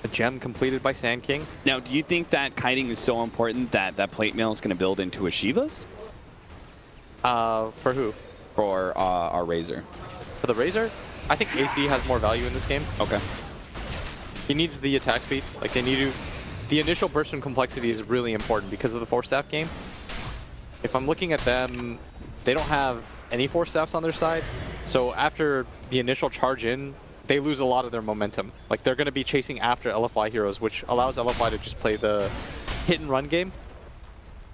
A gem completed by Sand King. Now, do you think that kiting is so important that that plate mail is going to build into a Shiva's? For who? For our Razor. For the Razor? I think AC has more value in this game. Okay. He needs the attack speed. Like, they need to... The initial burst and complexity is really important because of the 4-staff game. If I'm looking at them, they don't have any 4-staffs on their side. So after the initial charge in, they lose a lot of their momentum. Like, they're going to be chasing after LFY heroes, which allows LFY to just play the hit and run game.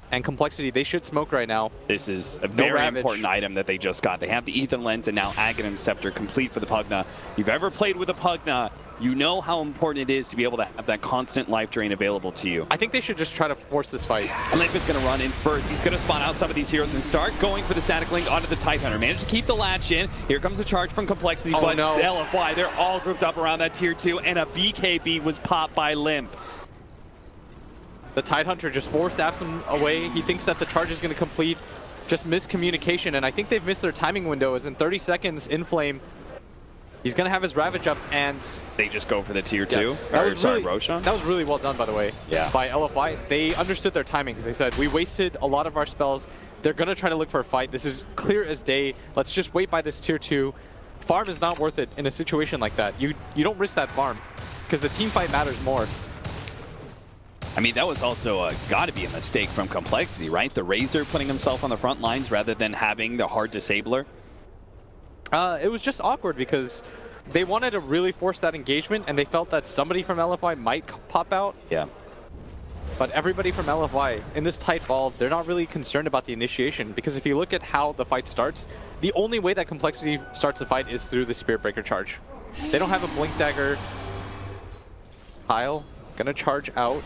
And complexity, they should smoke right now. This is a very important item that they just got. They have the Ethan Lens and now Aghanim Scepter complete for the Pugna. If you've ever played with a Pugna, you know how important it is to be able to have that constant life drain available to you. I think they should just try to force this fight. Limpet's going to run in first. He's going to spawn out some of these heroes and start going for the Static Link onto the Tidehunter. Managed to keep the latch in. Here comes the charge from Complexity, but no. LFY, they're all grouped up around that tier 2, and a BKB was popped by Limp. The Tidehunter just 4-staffs him away. He thinks that the charge is going to complete. Just miscommunication, and I think they've missed their timing window. As in 30 seconds, Inflame, he's going to have his Ravage up, and... They just go for the tier 2? Yes. That was Roshan? That was really well done, by the way, by LFY. They understood their timings. They said, we wasted a lot of our spells. They're going to try to look for a fight. This is clear as day. Let's just wait by this tier 2. Farm is not worth it in a situation like that. You don't risk that farm, because the team fight matters more. I mean, that was also got to be a mistake from Complexity, right? The Razor putting himself on the front lines rather than having the hard disabler. It was just awkward because they wanted to really force that engagement, and they felt that somebody from LFY might pop out. Yeah. But everybody from LFY, in this tight ball, they're not really concerned about the initiation, because if you look at how the fight starts, the only way that Complexity starts the fight is through the Spirit Breaker charge. They don't have a Blink Dagger. Kyle, gonna charge out.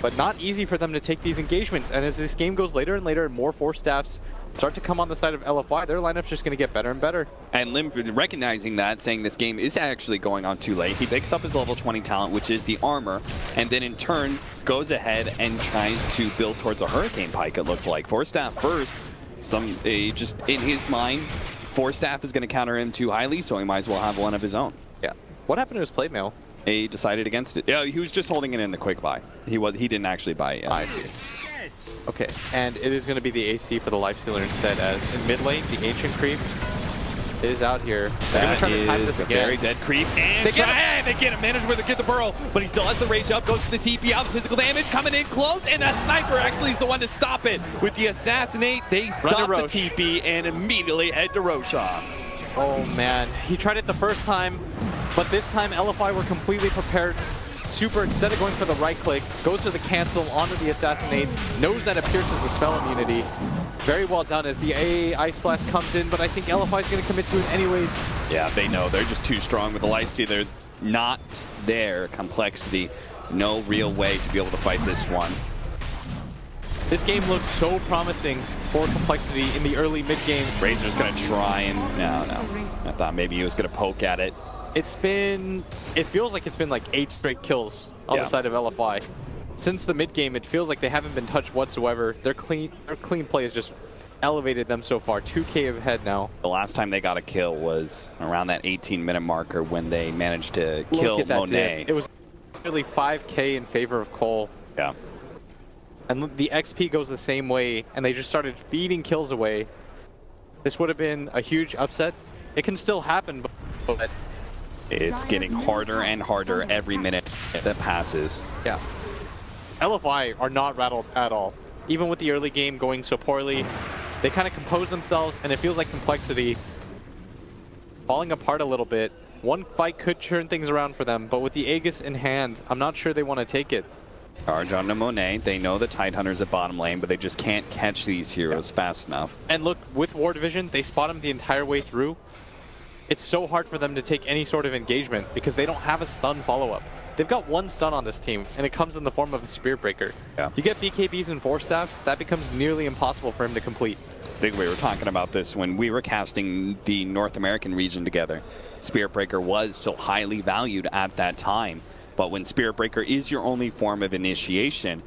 But not easy for them to take these engagements. And as this game goes later and later and more 4-staffs start to come on the side of LFY, their lineup's just going to get better and better. And Lim recognizing that, saying this game is actually going on too late, he picks up his level 20 talent, which is the armor, and then in turn goes ahead and tries to build towards a Hurricane Pike, it looks like. 4-staff first, just in his mind, 4-staff is going to counter him too highly, so he might as well have one of his own. Yeah. What happened to his plate mail? He decided against it. Yeah, he was just holding it in the quick buy. He didn't actually buy it yet. I see. Okay, and it is going to be the AC for the Lifestealer instead, as in mid lane, the Ancient Creep is out here. That is a very dead creep, and they get him. Managed to get the burrow, but he still has the rage up, goes for the TP out, the physical damage coming in close, and that sniper actually is the one to stop it. With the assassinate, they stop the TP and immediately head to Roshan. Oh man, he tried it the first time, but this time LFI were completely prepared. Super, instead of going for the right click, goes to the cancel onto the assassinate, knows that it pierces the spell immunity. Very well done as the AA Ice Blast comes in, but I think LFI is going to commit to it anyways. Yeah, they know. They're just too strong with the Lifestealer. Not their Complexity. No real way to be able to fight this one. This game looks so promising for Complexity in the early mid-game. Razor's going to try and... No. I thought maybe he was going to poke at it. It feels like it's been like 8 straight kills on the side of LFI. Since the mid-game, it feels like they haven't been touched whatsoever. Their clean play has just elevated them so far. 2K ahead now. The last time they got a kill was around that 18-minute marker when they managed to kill Monet. It was nearly 5K in favor of Cole. Yeah. And the XP goes the same way, and they just started feeding kills away. This would have been a huge upset. It can still happen, but... It's getting harder and harder every minute that passes. Yeah. LFI are not rattled at all. Even with the early game going so poorly, they kind of compose themselves, and it feels like Complexity falling apart a little bit. One fight could turn things around for them, but with the Aegis in hand, I'm not sure they want to take it. Charge on to Monet. They know the Tidehunter's at bottom lane, but they just can't catch these heroes fast enough. And look, with War Division, they spot him the entire way through. It's so hard for them to take any sort of engagement because they don't have a stun follow-up. They've got one stun on this team, and it comes in the form of a Spirit Breaker. Yeah. You get BKBs and 4-staffs, that becomes nearly impossible for him to complete. I think we were talking about this when we were casting the North American region together. Spirit Breaker was so highly valued at that time, but when Spirit Breaker is your only form of initiation,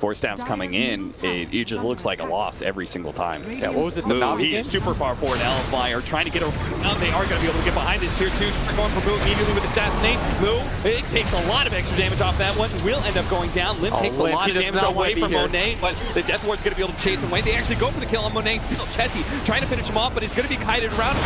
Force Staff's coming in, it just looks like a loss every single time. Yeah, what was it? The he is super far forward. LFY are trying to get around. They are going to be able to get behind this tier 2. They're going for Moo immediately with Assassinate. Moo, it takes a lot of extra damage off that one. Will end up going down. Lim takes a lot of damage away from Monet, but the Death Ward's going to be able to chase him away. They actually go for the kill on Monet. Still, Chessie trying to finish him off, but he's going to be kited around.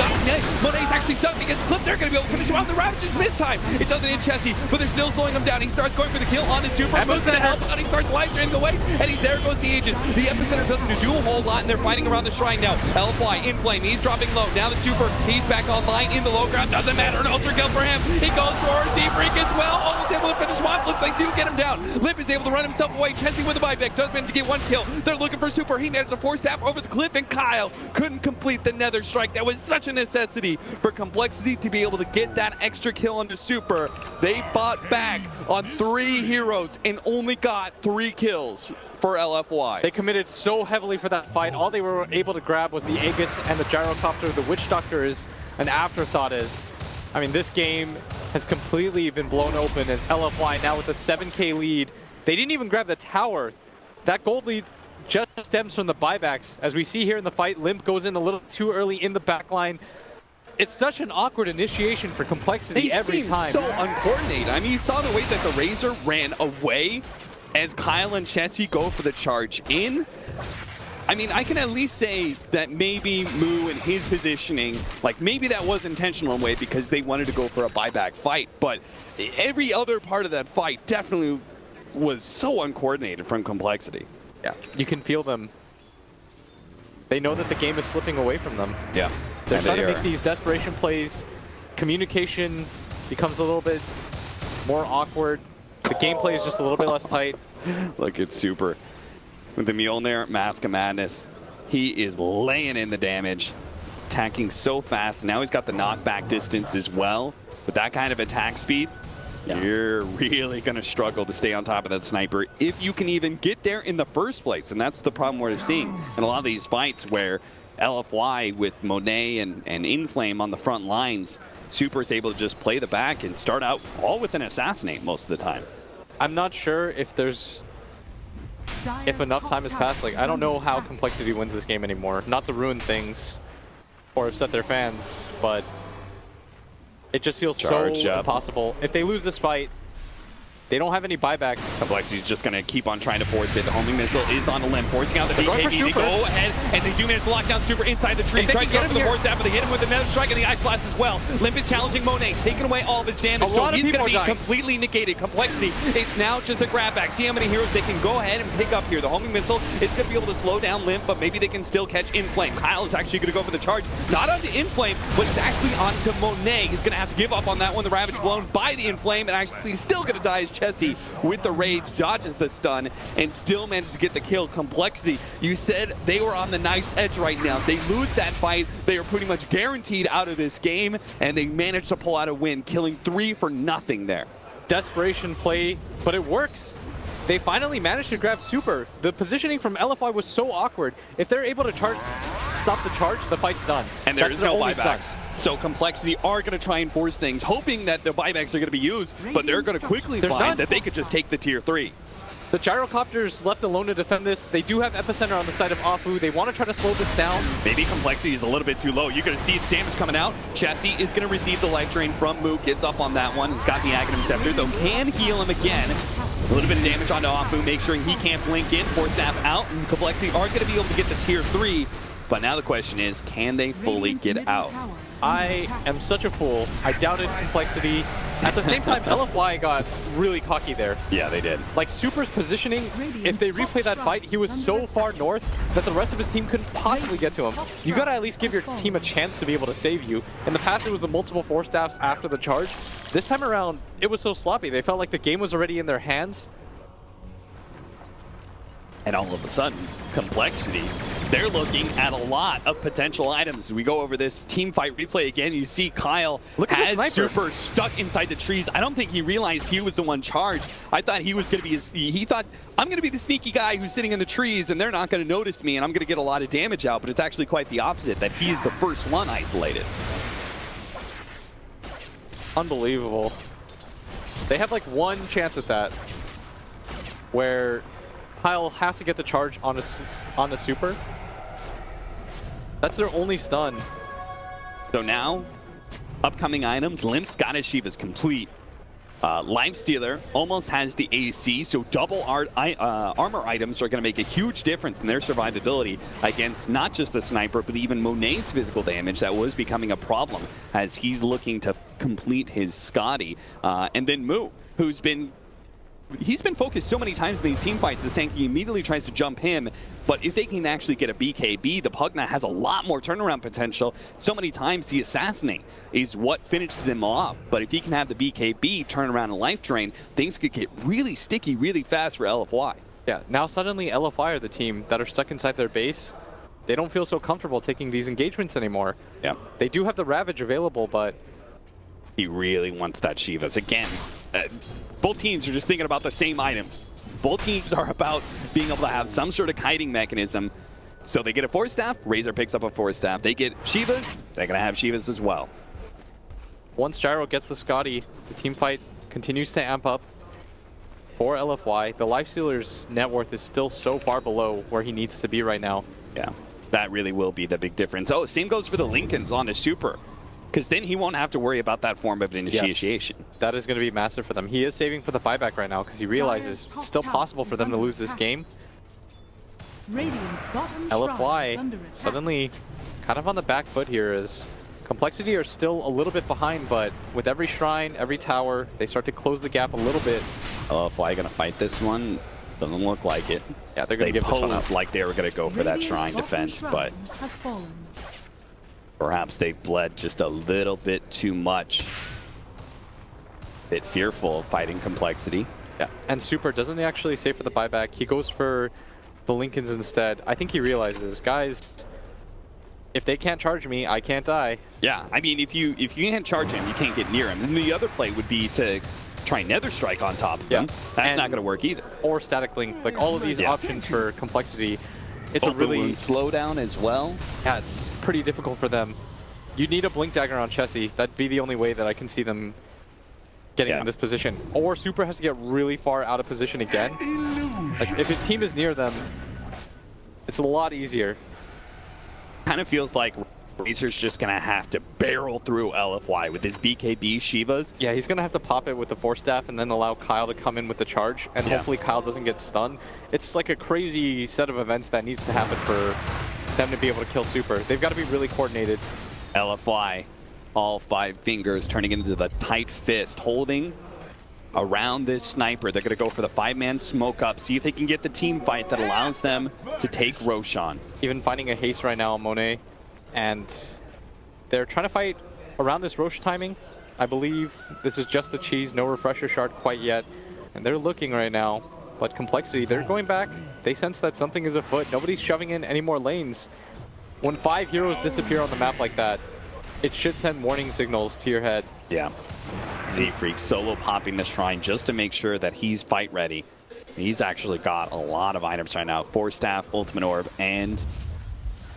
Monet's actually stuck against Flip. They're going to be able to finish him off. The Ravages miss time. It doesn't hit Chessie, but they're still slowing him down. He starts going for the kill on his super. Moves to help out. He starts life draining away, and there goes the Aegis. The Epicenter doesn't do a whole lot, and they're fighting around the shrine now. LFY in flame. He's dropping low. Now the super. He's back online in the low ground. Doesn't matter. An ultra kill for him. He goes for a deep freak as well. Almost able to finish him off. Looks like they do get him down. Lip is able to run himself away. Chessie with the buyback. Does manage to get one kill. They're looking for super. He managed to force Staff over the cliff, and Kyle couldn't complete the nether strike. That was such a necessity for Complexity to be able to get that extra kill on the super. They fought back on 3 heroes and only got 3 kills for LFY. They committed so heavily for that fight. All they were able to grab was the Aegis and the Gyrocopter. The Witch Doctor is an afterthought. I mean, this game has completely been blown open as LFY now with a 7K lead. They didn't even grab the tower. That gold lead just stems from the buybacks. As we see here in the fight, Limp goes in a little too early in the backline. It's such an awkward initiation for Complexity every time. So uncoordinated. I mean, you saw the way that the Razor ran away as Kyle and Chessie go for the charge in. I mean, I can at least say that maybe Moo and his positioning, like maybe that was intentional in a way because they wanted to go for a buyback fight, but every other part of that fight definitely was so uncoordinated from Complexity. Yeah, you can feel them. They know that the game is slipping away from them. Yeah. They're trying to make these desperation plays. Communication becomes a little bit more awkward. The gameplay is just a little bit less tight. Look, it's super. With the Mjolnir, Mask of Madness, he is laying in the damage, attacking so fast. Now he's got the knockback distance as well. With that kind of attack speed, you're really going to struggle to stay on top of that sniper if you can even get there in the first place. And that's the problem we're seeing in a lot of these fights where LFY with Monet and Inflame on the front lines, Super is able to just play the back and start out all with an Assassinate most of the time. I'm not sure if enough time has passed. Like, I don't know how Complexity wins this game anymore. Not to ruin things or upset their fans, but it just feels so impossible. If they lose this fight, they don't have any buybacks. Complexity's just going to keep on trying to force it. The homing missile is on the limb, forcing out the BKB. They go ahead, and they do manage to lock down Super inside the tree. Try to get him for the force staff, but they hit him with another strike and the Ice Blast as well. Limp is challenging Monet, taking away all of his damage, so he's going to be completely negated. Complexity, it's now just a grab back. See how many heroes they can go ahead and pick up here. The homing missile is going to be able to slow down Limp, but maybe they can still catch Inflame. Kyle is actually going to go for the charge, not onto Inflame, but it's actually onto Monet. He's going to have to give up on that one. The Ravage blown by the Inflame, and actually still going to die as Chessie with the rage, dodges the stun, and still managed to get the kill. Complexity, you said they were on the knife's edge right now. They lose that fight, they are pretty much guaranteed out of this game, and they managed to pull out a win, killing 3 for nothing there. Desperation play, but it works. They finally managed to grab Super. The positioning from LFY was so awkward. If they're able to stop the charge, the fight's done. And there's no buybacks. So Complexity are going to try and force things, hoping that the buybacks are going to be used, but they're going to quickly find that they could just take the tier 3. The Gyrocopter's left alone to defend this. They do have Epicenter on the side of Afu. They want to try to slow this down. Maybe Complexity is a little bit too low. You're going to see the damage coming out. Chessie is going to receive the life drain from Moo. Gives up on that one. He's got the Aghanim Scepter, though can heal him again. A little bit of damage onto Afu, make sure he can't blink in. Force Staff out, and Complexity are going to be able to get the tier 3. But now the question is, can they fully get out? I am such a fool. I doubted Complexity. At the same time, LFY got really cocky there. Yeah, they did. Like, Super's positioning, if they replay that fight, he was so far north that the rest of his team couldn't possibly get to him. You gotta at least give your team a chance to be able to save you. In the past, it was the multiple force staffs after the charge. This time around, it was so sloppy. They felt like the game was already in their hands. And all of a sudden, Complexity, they're looking at a lot of potential items. As we go over this team fight replay again, you see Kyle has Super stuck inside the trees. I don't think he realized he was the one charged. I thought he was going to be, he thought, I'm going to be the sneaky guy who's sitting in the trees and they're not going to notice me and I'm going to get a lot of damage out, but it's actually quite the opposite, that he's the first one isolated. Unbelievable. They have like one chance at that, where Kyle has to get the charge on the super. That's their only stun. So now, upcoming items, Lim's got his Shiva's complete. Lifestealer almost has the AC, so double armor items are going to make a huge difference in their survivability against not just the sniper, but even Monet's physical damage that was becoming a problem as he's looking to complete his Scotty. And then Moo, who's been... He's been focused so many times in these team fights that Sankey immediately tries to jump him, but if they can actually get a BKB, the Pugna has a lot more turnaround potential. So many times the Assassinate is what finishes him off, but if he can have the BKB, turn around and life drain, things could get really sticky really fast for LFY. Yeah, now suddenly LFY are the team that are stuck inside their base. They don't feel so comfortable taking these engagements anymore. Yeah. They do have the Ravage available, but... He really wants that Shivas. Again, both teams are just thinking about the same items. Both teams are about being able to have some sort of kiting mechanism. So they get a Force Staff, Razor picks up a Force Staff. They get Shivas, they're going to have Shivas as well. Once Gyro gets the Scotty, the team fight continues to amp up for LFY. The Lifestealer's net worth is still so far below where he needs to be right now. Yeah, that really will be the big difference. Oh, same goes for the Lincolns on a super. Because then he won't have to worry about that form of initiation. Yes, that is going to be massive for them. He is saving for the buyback right now because he realizes it's still possible for them to lose this game. LFY suddenly kind of on the back foot here as Complexity are still a little bit behind, but with every shrine, every tower, they start to close the gap a little bit. LFY going to fight this one? Doesn't look like it. Yeah, they're going to give this one up. Like they were going to go for that shrine defense, but... Perhaps they bled just a little bit too much. Bit fearful of fighting Complexity. Yeah, and Super doesn't actually save for the buyback. He goes for the Lincolns instead. I think he realizes, guys, if they can't charge me, I can't die. Yeah, I mean, if you can't charge him, you can't get near him. And the other play would be to try Nether Strike on top of him. That's not going to work either. Or Static Link, like all of these options for Complexity. It's a really slowdown as well. Yeah, it's pretty difficult for them. You need a Blink Dagger on Chessie. That'd be the only way that I can see them getting in this position. Or Super has to get really far out of position again. Like if his team is near them, it's a lot easier. Kind of feels like Razor's just going to have to barrel through LFY with his BKB Shivas. Yeah, he's going to have to pop it with the Force Staff and then allow Kyle to come in with the charge. And hopefully Kyle doesn't get stunned. It's like a crazy set of events that needs to happen for them to be able to kill Super. They've got to be really coordinated. LFY, all 5 fingers turning into the tight fist, holding around this sniper. They're going to go for the 5-man smoke up, see if they can get the team fight that allows them to take Roshan. Even finding a haste right now on Monet. And they're trying to fight around this Roche timing. I believe this is just the cheese, no refresher shard quite yet. And they're looking right now. But Complexity, they're going back. They sense that something is afoot. Nobody's shoving in any more lanes. When 5 heroes disappear on the map like that, it should send warning signals to your head. Yeah. Z-Freak solo popping the shrine just to make sure that he's fight ready. He's actually got a lot of items right now. Force Staff, Ultimate Orb, and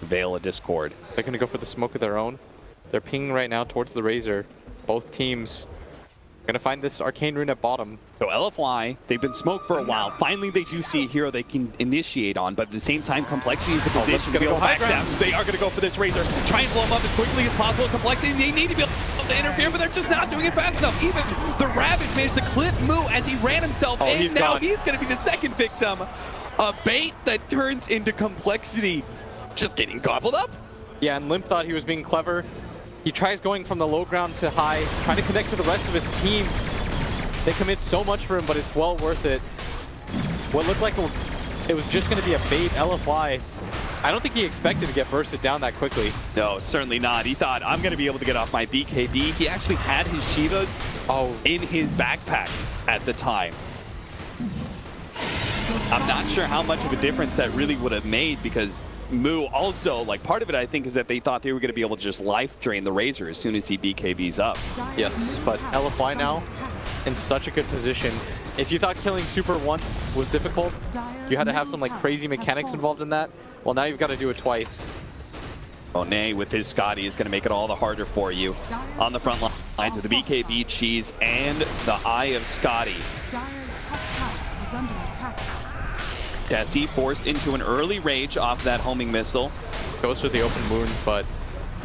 Veil of Discord. They're going to go for the smoke of their own. They're pinging right now towards the Razor. Both teams going to find this Arcane Rune at bottom. So LFY, they've been smoked for a while. Finally, they do see a hero they can initiate on, but at the same time, Complexity is in position to be able to backstab. They are going to go for this Razor. Try and blow him up as quickly as possible. Complexity, they need to be able to interfere, but they're just not doing it fast enough. Even the Ravage managed to clip Moo as he ran himself in. He's going to be the second victim. A bait that turns into Complexity just getting gobbled up. Yeah, and Limp thought he was being clever. He tries going from the low ground to high, trying to connect to the rest of his team. They commit so much for him, but it's well worth it. What looked like it was just going to be a bait, LFY. I don't think he expected to get bursted down that quickly. No, certainly not. He thought, I'm going to be able to get off my BKB. He actually had his Shivas in his backpack at the time. I'm not sure how much of a difference that really would have made because Moo also, like part of it I think is that they thought they were going to be able to just life drain the Razor as soon as he BKBs up. Yes, but LFY now in such a good position. If you thought killing Super once was difficult, you had to have some like crazy mechanics involved in that. Well, now you've got to do it twice. Monet with his Scotty is going to make it all the harder for you. On the front lines with the BKB cheese and the Eye of Scotty. Jesse forced into an early rage off that homing missile. Goes for the open wounds, but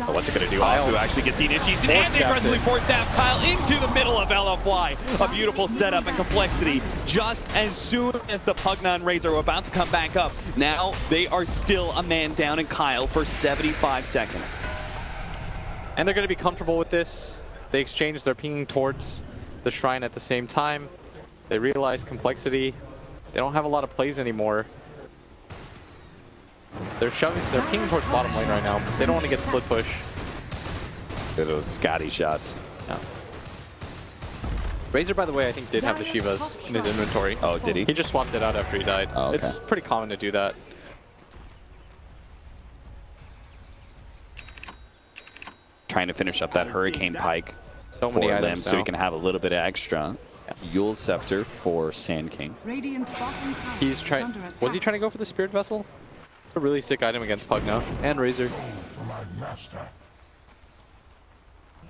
What's it going to do? Kyle Who actually gets the initiation, and they aggressively force down Kyle into the middle of LFY. A beautiful setup and complexity. Just as soon as the Pugna and Razor were about to come back up, now they are still a man down in Kyle for 75 seconds. And they're going to be comfortable with this. They exchange their pinging towards the shrine at the same time. They realize complexity. They don't have a lot of plays anymore. They're pinging towards bottom lane right now. They don't want to get split push. Look at those Scotty shots. Yeah. Razor, by the way, I think did have the Shivas in his inventory. Oh, did he? He just swapped it out after he died. Oh, okay. It's pretty common to do that. Trying to finish up that Hurricane Pike So for many items Limb, now. so he can have a little bit of extra. Yeah. Yule's Scepter for Sand King. He's trying. Was he trying to go for the Spirit Vessel? It's a really sick item against Pugna and Razor.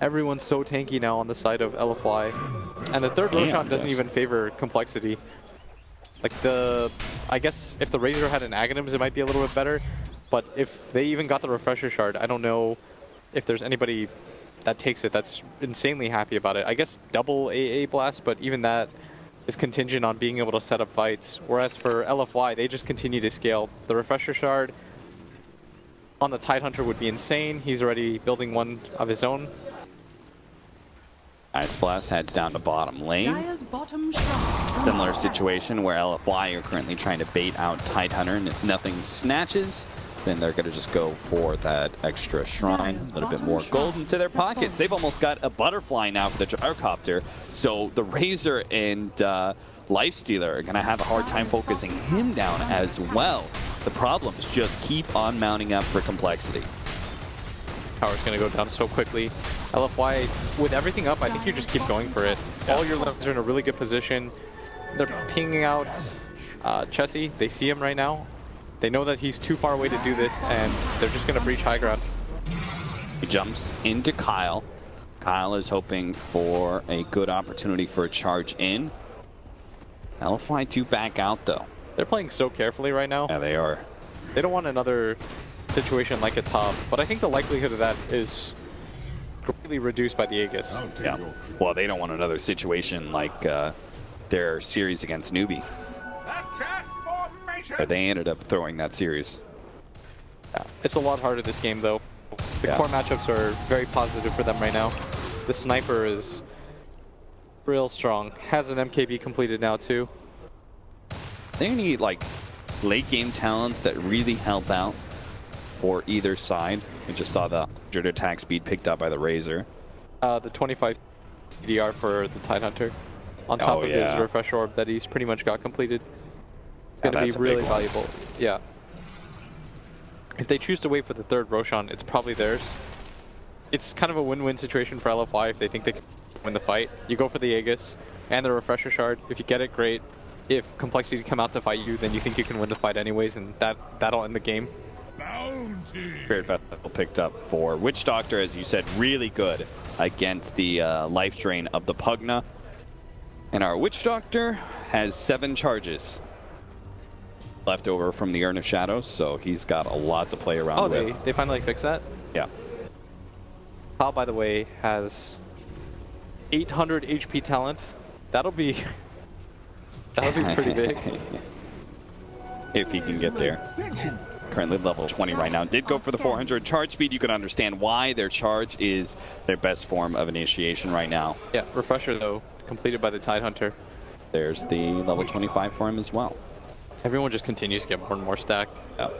Everyone's so tanky now on the side of LFY. And the third Roshan doesn't even favor complexity. Like I guess if the Razor had an Aghanims, it might be a little bit better. But if they even got the Refresher Shard, I don't know if there's anybody that takes it that's insanely happy about it. I guess double AA Blast, but even that is contingent on being able to set up fights. Whereas for LFY, they just continue to scale. The Refresher Shard on the Tidehunter would be insane. He's already building one of his own. Ice Blast heads down to bottom lane. Similar situation where LFY are currently trying to bait out Tidehunter, and if nothing snatches, then they're going to just go for that extra shrine, a little bit more gold into their pockets. They've almost got a butterfly now for the Gyrocopter, so the Razor and Lifestealer are going to have a hard time focusing him down as well. The problems just keep on mounting up for complexity. Tower's going to go down so quickly. LFY, with everything up, I think you just keep going for it. All your levels are in a really good position. They're pinging out Chessie. They see him right now. They know that he's too far away to do this, and they're just going to breach high ground. He jumps into Kyle. Kyle is hoping for a good opportunity for a charge in. LFY to back out, though. They're playing so carefully right now. Yeah, they are. They don't want another situation like a top, but I think the likelihood of that is greatly reduced by the Aegis. Yeah. Well, they don't want another situation like their series against Newbie. But they ended up throwing that series. Yeah. It's a lot harder this game, though. The core matchups are very positive for them right now. The sniper is real strong. Has an MKB completed now, too. They need, like, late game talents that really help out for either side. We just saw the 100 attack speed picked up by the Razor. The 25 DDR for the Tidehunter. On top of his Refresh Orb that he's pretty much got completed. It's going to be really valuable. Yeah. If they choose to wait for the third Roshan, it's probably theirs. It's kind of a win-win situation for LFY if they think they can win the fight. You go for the Aegis and the Refresher Shard. If you get it, great. If complexity come out to fight you, then you think you can win the fight anyways, and that'll end the game. Spirit Vessel picked up for Witch Doctor, as you said, really good against the life drain of the Pugna. And our Witch Doctor has 7 charges left over from the Urn of Shadows, so he's got a lot to play around with. Oh, they finally fixed that? Yeah. Kyle, by the way, has 800 HP talent. That'll be pretty big. If he can get there. Currently level 20 right now. Did go for the 400 charge speed. You can understand why their charge is their best form of initiation right now. Yeah, Refresher, though, completed by the Tidehunter. There's the level 25 for him as well. Everyone just continues to get more and more stacked. Yeah.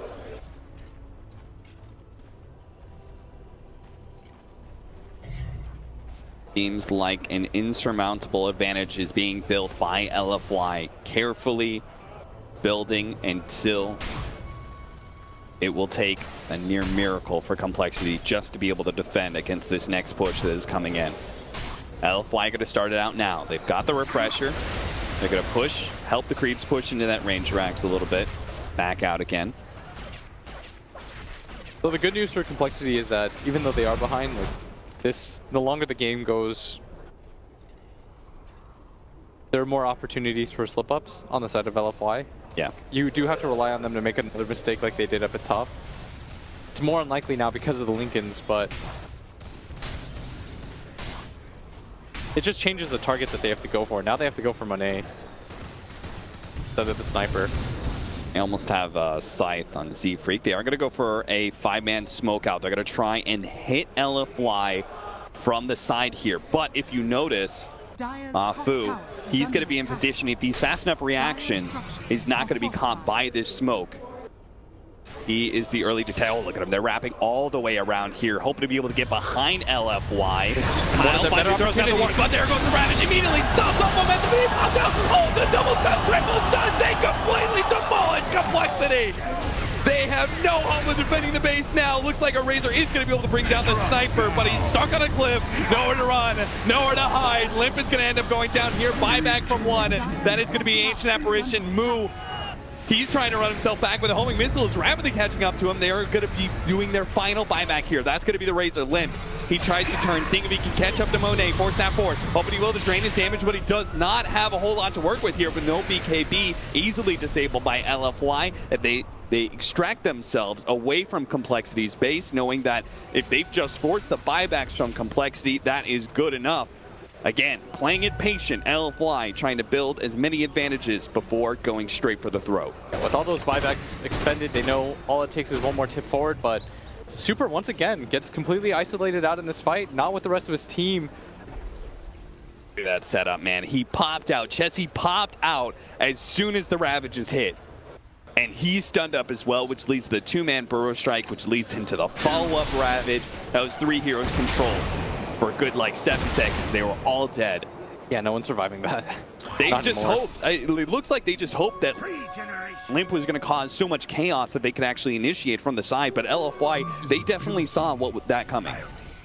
Seems like an insurmountable advantage is being built by LFY. Carefully building until it will take a near miracle for complexity just to be able to defend against this next push that is coming in. LFY going to start it out now. They've got the Refresher. They're going to push, help the creeps push into that range racks a little bit. Back out again. So the good news for complexity is that even though they are behind, like the longer the game goes, there are more opportunities for slip-ups on the side of LFY. Yeah. You do have to rely on them to make another mistake like they did up at top. It's more unlikely now because of the Lincolns, but it just changes the target that they have to go for. Now they have to go for Monet instead of the sniper. They almost have Scythe on Z-Freak. They are going to go for a 5-man smoke out. They're going to try and hit LFY from the side here. But if you notice, Fu, he's going to be in position. If he's fast enough reactions, he's not going to be caught by this smoke. He is the early detail. Look at him. They're wrapping all the way around here, hoping to be able to get behind LFY. Kyle finally throws down the warning, but there goes the Ravage. Immediately stops off momentum. He pops out. Oh, the double stun, triple stun. They completely demolish Complexity. They have no hope with defending the base now. Looks like a Razor is going to be able to bring down the sniper, but he's stuck on a cliff. Nowhere to run, nowhere to hide. Limp is going to end up going down here. Buyback from one. That is going to be Ancient Apparition. Moo. He's trying to run himself back, but the homing missile is rapidly catching up to him. They are going to be doing their final buyback here. That's going to be the Razor. Limp. He tries to turn, seeing if he can catch up to Monet. Force that forward. Hoping he will to drain his damage, but he does not have a whole lot to work with here. But no BKB, easily disabled by LFY. They extract themselves away from Complexity's base, knowing that if they've just forced the buybacks from Complexity, that is good enough. Again, playing it patient, LFY trying to build as many advantages before going straight for the throw. With all those buybacks expended, they know all it takes is one more tip forward, but Super, once again, gets completely isolated out in this fight, not with the rest of his team. That setup, man. He popped out. Chessie popped out as soon as the Ravages hit. And he's stunned up as well, which leads to the 2-man Burrow Strike, which leads him to the follow-up Ravage. That was 3 heroes controlled. For a good, like, 7 seconds, they were all dead. Yeah, no one's surviving that. They just hoped. It looks like they just hoped that Limp was going to cause so much chaos that they could actually initiate from the side. But LFY, they definitely saw that coming.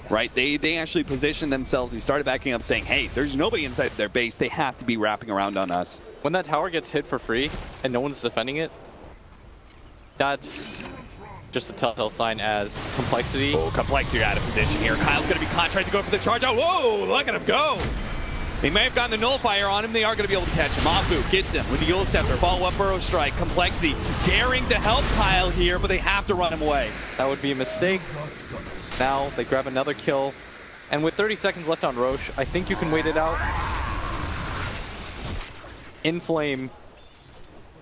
Right? They actually positioned themselves. They started backing up saying, hey, there's nobody inside their base. They have to be wrapping around on us. When that tower gets hit for free and no one's defending it, that's just a telltale sign as Complexity. Oh, Complexity out of position here. Kyle's going to be caught, trying to go for the charge out. Whoa, look at him go. They may have gotten the nullifier on him. They are going to be able to catch him. Afu gets him with the Eul Scepter. Follow-up Burrow Strike. Complexity daring to help Kyle here, but they have to run him away. That would be a mistake. Now they grab another kill. And with 30 seconds left on Roche, I think you can wait it out. Inflame.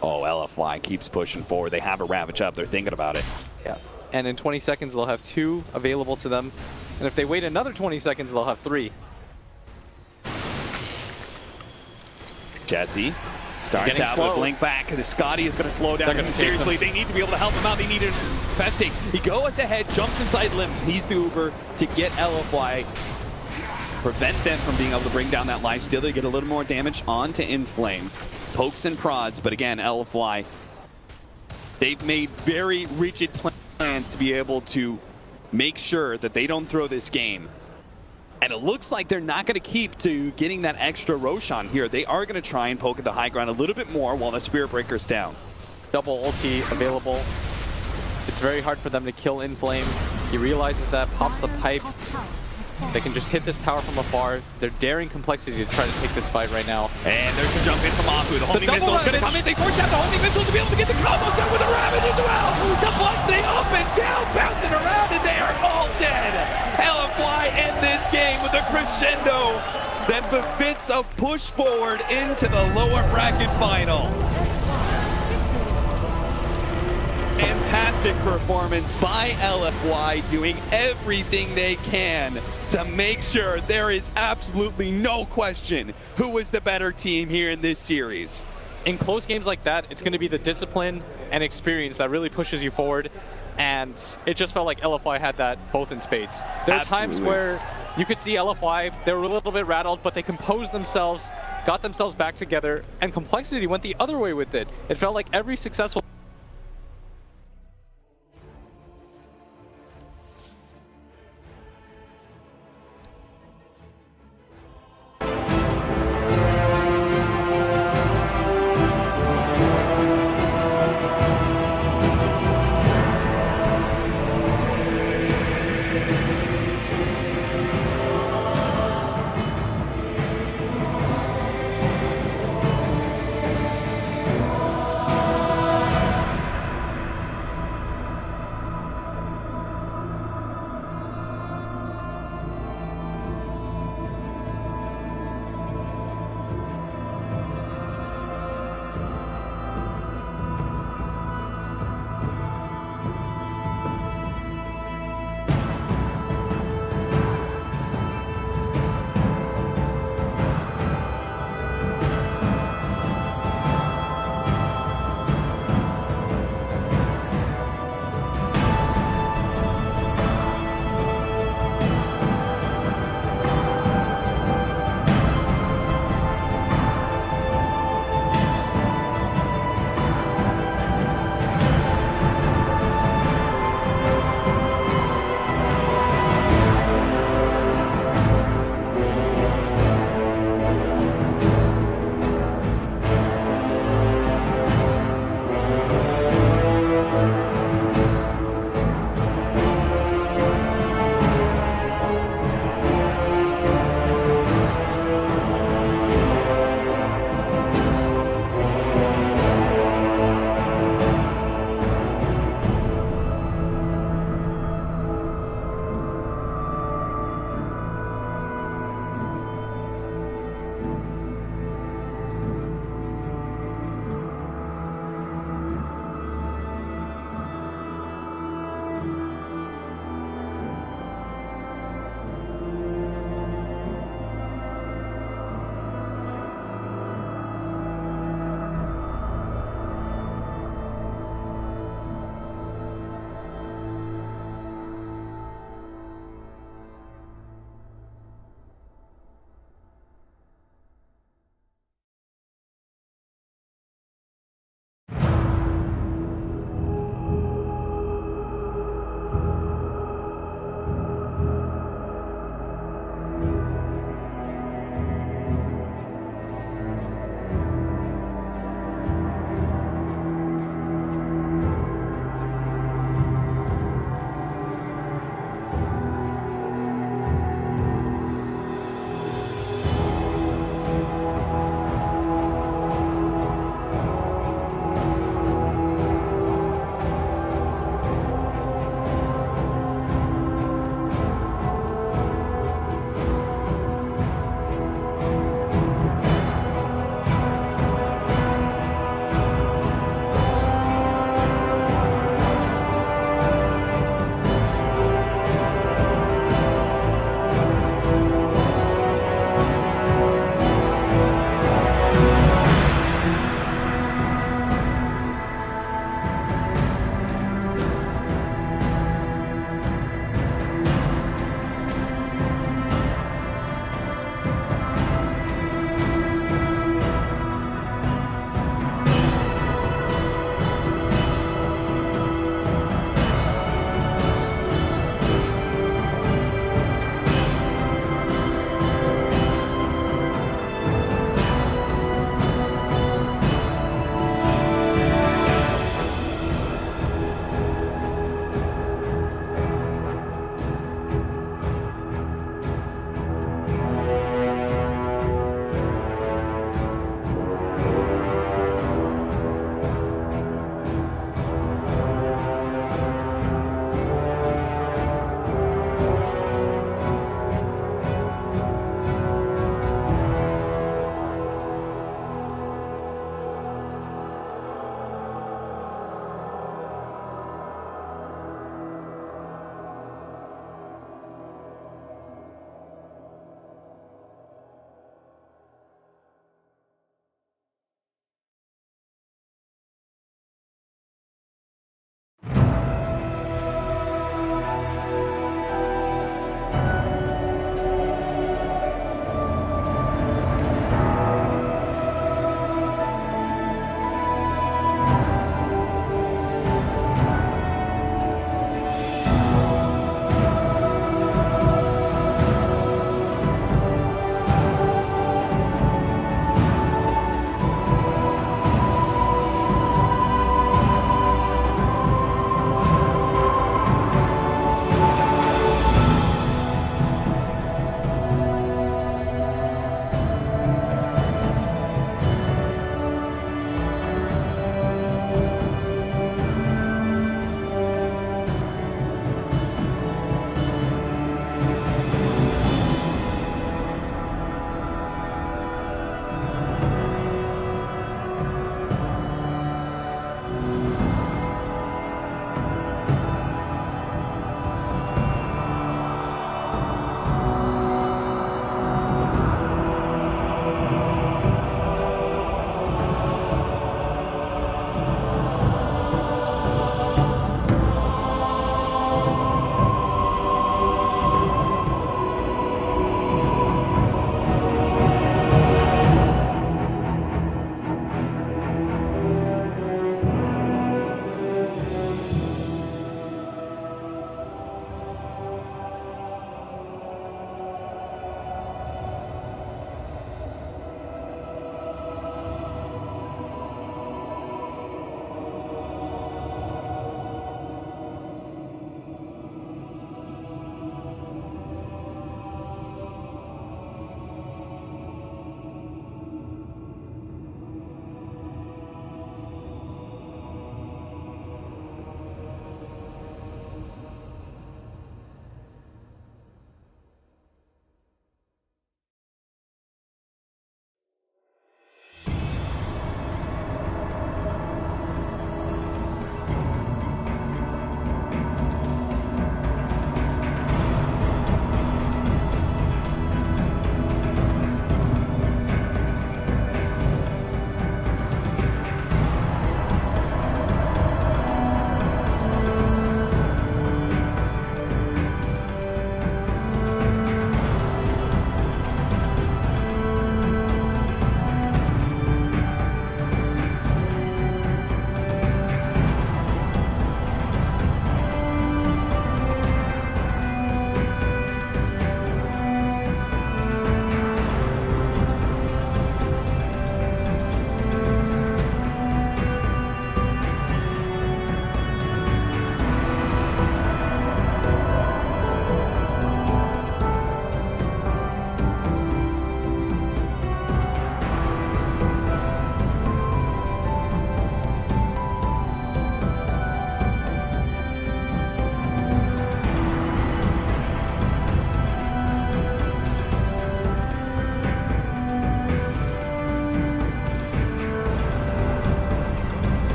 Oh, LFY keeps pushing forward. They have a Ravage up. They're thinking about it. Yeah. And in 20 seconds, they'll have 2 available to them. And if they wait another 20 seconds, they'll have 3. Chessie starts out with Blink back. The Scotty is going to slow down. Seriously, they need to be able to help him out. They need to infesting. He goes ahead, jumps inside Limp. He's the Uber to get LFY. Prevent them from being able to bring down that lifesteal. They get a little more damage onto Inflame. Pokes and prods, but again, LFY, they've made very rigid plans to be able to make sure that they don't throw this game. And it looks like they're not going to keep to getting that extra Roshan here. They are going to try and poke at the high ground a little bit more while the Spirit Breaker's down. Double ulti available. It's very hard for them to kill Inflame. He realizes that, pops the pipe. They can just hit this tower from afar. They're daring Complexity to try to take this fight right now. And there's a jump in from Afu. The homing missile is going to come in. They force out the homing missile to be able to get the combos done with the Ravage as well. Complexity up and down, bouncing around, and they are all dead. LFY end this game with a crescendo that befits a push forward into the lower bracket final. Fantastic performance by LFY, doing everything they can to make sure there is absolutely no question who was the better team here in this series. In close games like that, it's going to be the discipline and experience that really pushes you forward, and it just felt like LFY had that both in spades. There are times where you could see LFY, they were a little bit rattled, but they composed themselves, got themselves back together, and Complexity went the other way with it. It felt like every successful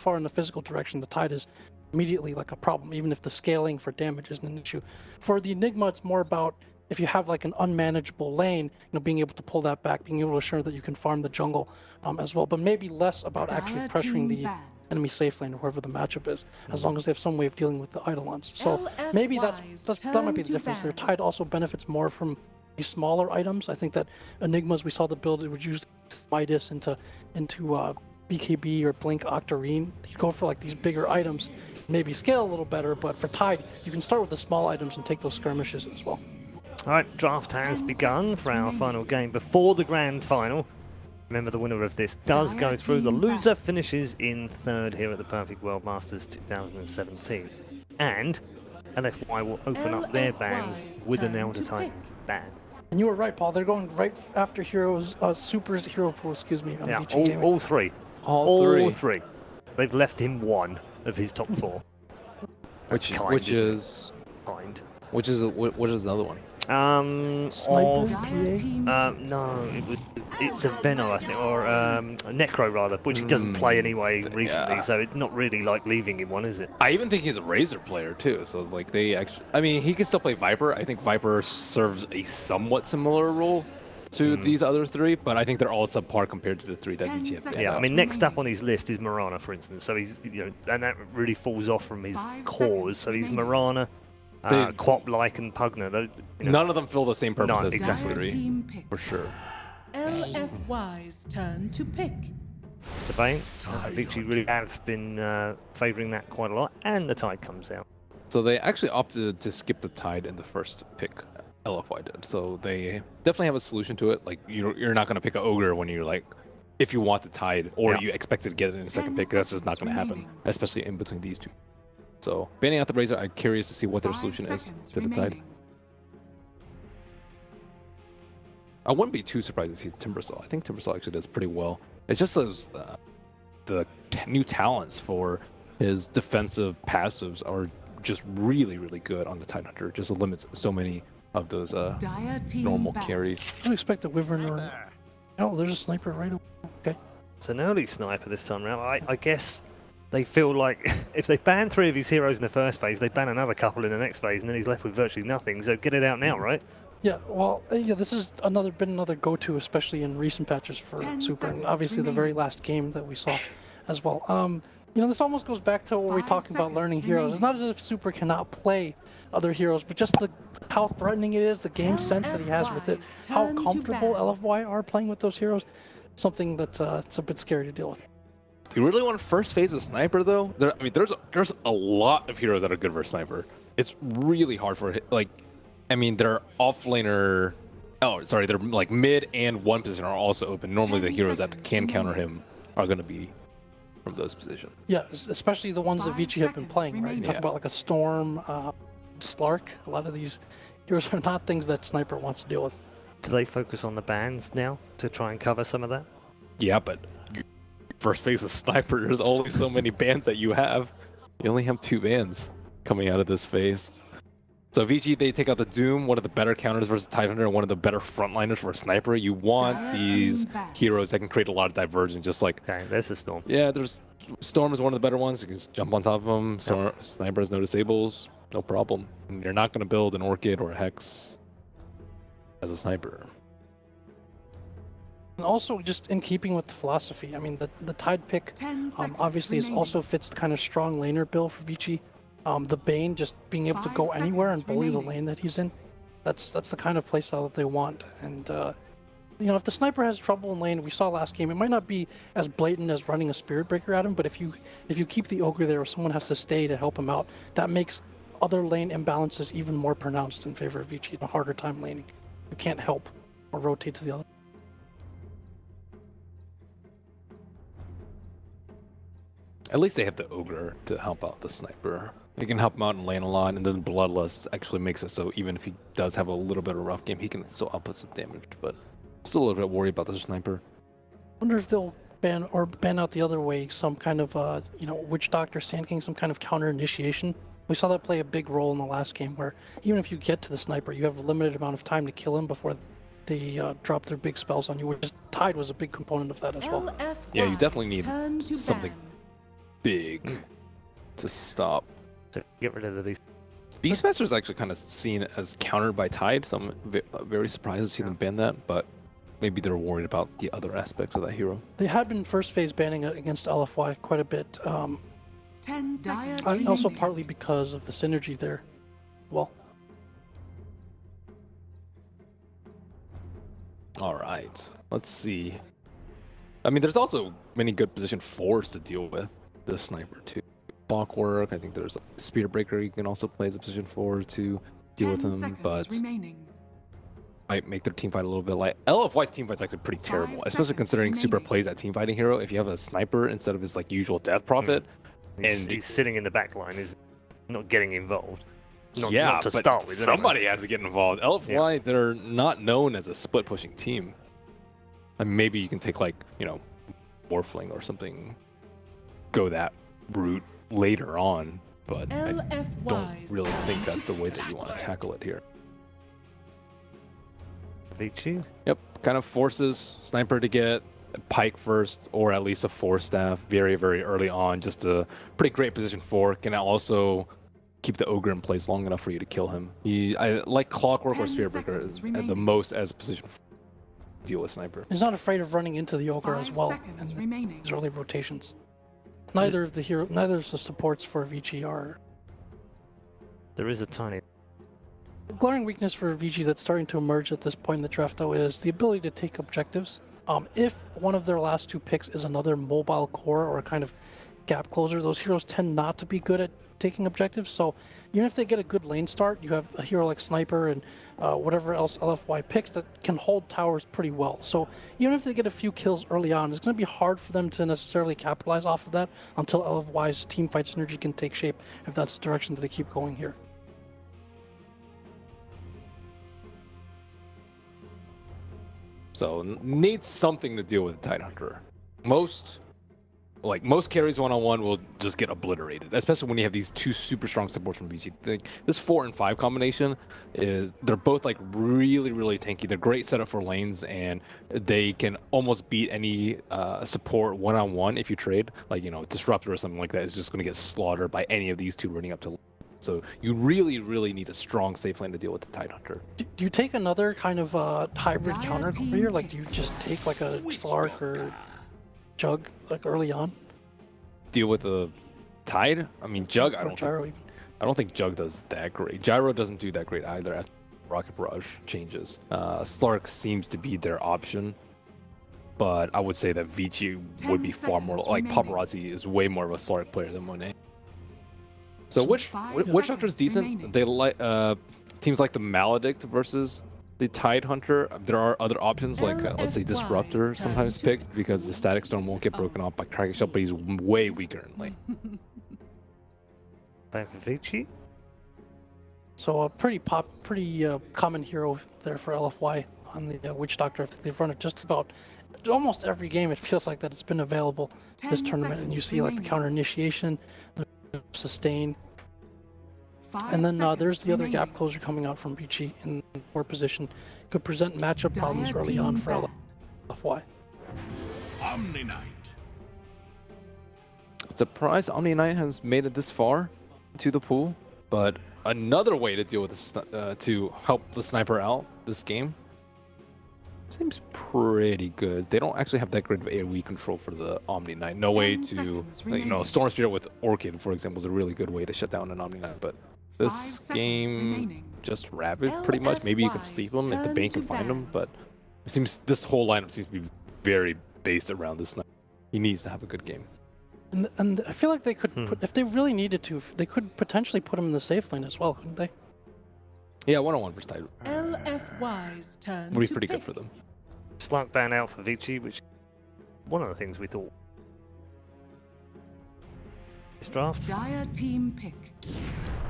far in the physical direction, the Tide is immediately like a problem, even if the scaling for damage isn't an issue. For the Enigma, it's more about if you have like an unmanageable lane, being able to pull that back, being able to assure that you can farm the jungle as well, but maybe less about actually pressuring the enemy safe lane or whoever the matchup is, as long as they have some way of dealing with the Eidolons. So maybe that might be the difference there. Tide also benefits more from these smaller items. I think that Enigmas, we saw the build, it was used Midas into BKB or Blink Octarine. You go for like these bigger items, maybe scale a little better, but for Tide, you can start with the small items and take those skirmishes as well. All right, draft has begun for our final game before the grand final. Remember, the winner of this does go through. The loser finishes in third here at the Perfect World Masters 2017. And LFY will open up their bans with an Elder Titan ban. And you were right, Paul. They're going right after heroes, Super's hero pool, excuse me. On Yeah, all three. All three. They've left him one of his top four. Which is kind. What is the other one? No, it's a Venom, I think, or a Necro rather, which he doesn't play anyway recently, so it's not really like leaving him one, is it? I even think he's a Razor player too, so like they actually, I mean, he can still play Viper. I think Viper serves a somewhat similar role to these other three, but I think they're all subpar compared to the three that VG have. Yeah, I mean, next up on his list is Mirana, for instance, so he's, and that really falls off from his cores, so he's Mirana, Quap, Lycan, Pugna. None of them fill the same purpose as exactly. three, for sure. LFY's turn to pick. The Bane, Victory really have been favouring that quite a lot, and the Tide comes out. So they actually opted to skip the Tide in the first pick. LFY did, so they definitely have a solution to it. Like you're not going to pick an Augar when you're like, if you want the Tide or you expect to get it in the second pick. That's just not going to happen, especially in between these two. So banning out the Razor, I'm curious to see what their solution is to the Tide. I wouldn't be too surprised to see Timbersaw. I think Timbersaw actually does pretty well. It's just those the new talents for his defensive passives are just really, really good on the Tidehunter. It just limits so many of those normal carries. I don't expect a Wyvern or... Oh, there's a sniper right away. Okay. It's an early sniper this time around. I guess they feel like if they ban 3 of his heroes in the first phase, they ban another couple in the next phase, and then he's left with virtually nothing. So get it out now, right? Yeah, well, yeah, this has been another go-to, especially in recent patches for Super, and obviously the very last game that we saw as well. This almost goes back to what we're talking about learning heroes. It's not as if Super cannot play other heroes, but just how threatening it is, the game sense that he has with it, how comfortable LFY are playing with those heroes, something that it's a bit scary to deal with. Do you really want to first phase a sniper though? There's a lot of heroes that are good for a sniper. It's really hard for their offlaner. Oh, sorry, they're like mid and one position are also open. Normally the heroes that can counter him are going to be from those positions. Yeah, especially the ones that Vici have been playing, right? You talk about like a Storm, Slark. A lot of these heroes are not things that Sniper wants to deal with. Do they focus on the bans now to try and cover some of that? Yeah, but first phase of Sniper, there's only so many bans that you have. You only have 2 bans coming out of this phase. So VG, they take out the Doom, one of the better counters versus Tidehunter, and one of the better frontliners for a Sniper. You want these heroes that can create a lot of diversion, just like... Okay, there's a Storm. Yeah, Storm is one of the better ones. You can just jump on top of them. Sniper has no disables, no problem. And you're not going to build an Orchid or a Hex as a Sniper. And also, just in keeping with the philosophy, I mean, the Tide pick obviously also fits the kind of strong laner build for Vici. The Bane just being able to go anywhere and bully the lane that he's in, that's the kind of playstyle that they want. And if the Sniper has trouble in lane, we saw last game, it might not be as blatant as running a Spirit Breaker at him, but if you keep the Augar there or someone has to stay to help him out, that makes other lane imbalances even more pronounced in favor of Vici, a harder time laning. You can't help or rotate to the other. At least they have the Augar to help out the Sniper. He can help him out in lane a lot, and then Bloodlust actually makes it so even if he does have a little bit of a rough game, he can still output some damage. But I'm still a little bit worried about the Sniper. I wonder if they'll ban out the other way, some kind of, Witch Doctor, Sand King, some kind of counter initiation. We saw that play a big role in the last game, where even if you get to the Sniper, you have a limited amount of time to kill him before they drop their big spells on you, which Tide was a big component of that as well. Yeah, you definitely need something big to stop. So get rid of these. Beastmaster is actually kind of seen as countered by Tide, so I'm very surprised to see them ban that, but maybe they're worried about the other aspects of that hero. They had been first phase banning it against LFY quite a bit. 10 seconds. And also partly because of the synergy there. Well. All right, let's see. I mean, there's also many good position 4s to deal with. The sniper too. Blockwork, I think there's a Spear Breaker you can also play as a position 4 to deal with him, but might make their team fight a little bit light. LFY's team fight's actually pretty terrible, especially considering Super plays that team fighting hero. If you have a sniper instead of his like usual Death Prophet, and he's sitting in the back line, is not getting involved. Not to but start with, somebody has to get involved. LFY, they're not known as a split pushing team. I mean, maybe you can take like, you know, Morphling or something, go that route later on, but I don't really think that's the way that you want to tackle it here. Vici? Yep, kind of forces Sniper to get a Pike first, or at least a 4-staff very, very early on. Just a pretty great position 4. Can also keep the Augar in place long enough for you to kill him. I like Clockwork or Spearbreaker at the most as a position 4. Deal with Sniper. He's not afraid of running into the Augar as well in these early rotations. Neither of the supports for Vici are. There is a tiny glaring weakness for Vici that's starting to emerge at this point in the draft, though, is the ability to take objectives. If one of their last 2 picks is another mobile core or a kind of gap closer, those heroes tend not to be good at taking objectives. So even if they get a good lane start, you have a hero like Sniper and whatever else LFY picks that can hold towers pretty well. So even if they get a few kills early on, it's going to be hard for them to necessarily capitalize off of that until LFY's teamfight synergy can take shape, if that's the direction that they keep going here. So needs something to deal with the Tidehunter. Most carries one-on-one will just get obliterated, especially when you have these 2 super strong supports from VG. This 4 and 5 combination they're both like really, really tanky. They're great setup for lanes, and they can almost beat any support one-on-one if you trade. Like, you know, Disruptor or something like that is just going to get slaughtered by any of these 2 running up to lane. So you really, really need a strong safe lane to deal with the Tidehunter. Do you take another kind of hybrid counter here? Like, do you just take like a Slark or Jug like early on? Deal with the Tide? I mean, Jug, I don't think Jug does that great. Gyro doesn't do that great either after Rocket Barrage changes. Slark seems to be their option, but I would say that Vici would be far more like Paparazzi is way more of a Slark player than Monet. So Witch Doctor's decent. They like teams like the Maledict versus the Tidehunter. There are other options like let's say Disruptor sometimes picked because the Static Storm won't get broken off by Cracking Shell, but he's way weaker in lane. Back to Vici. So a pretty common hero there for LFY on the Witch Doctor. I think they've run it just about almost every game. It feels like that it's been available this tournament, and you see like the counter initiation, sustain. And then there's the other gap closer coming out from Vici in more position. Could present matchup problems early on for LFY. Omni Knight. Surprised Omni Knight has made it this far to the pool, but another way to deal with this to help the Sniper out this game seems pretty good. They don't actually have that great of AoE control for the Omni Knight. No way to, you know, Storm Spirit with Orchid, for example, is a really good way to shut down an Omni Knight, but this game just Rapid pretty much. Maybe you could sleep him if the Bane can find him, but it seems this whole lineup seems to be very based around this Knight. He needs to have a good game. And I feel like they could, if they really needed to, they could potentially put him in the safe lane as well, couldn't they? Yeah, one-on-one versus Tide. LFY's turn Would be pretty good for them. Slark ban out for Vici, which one of the things we thought. This draft. Dire team pick.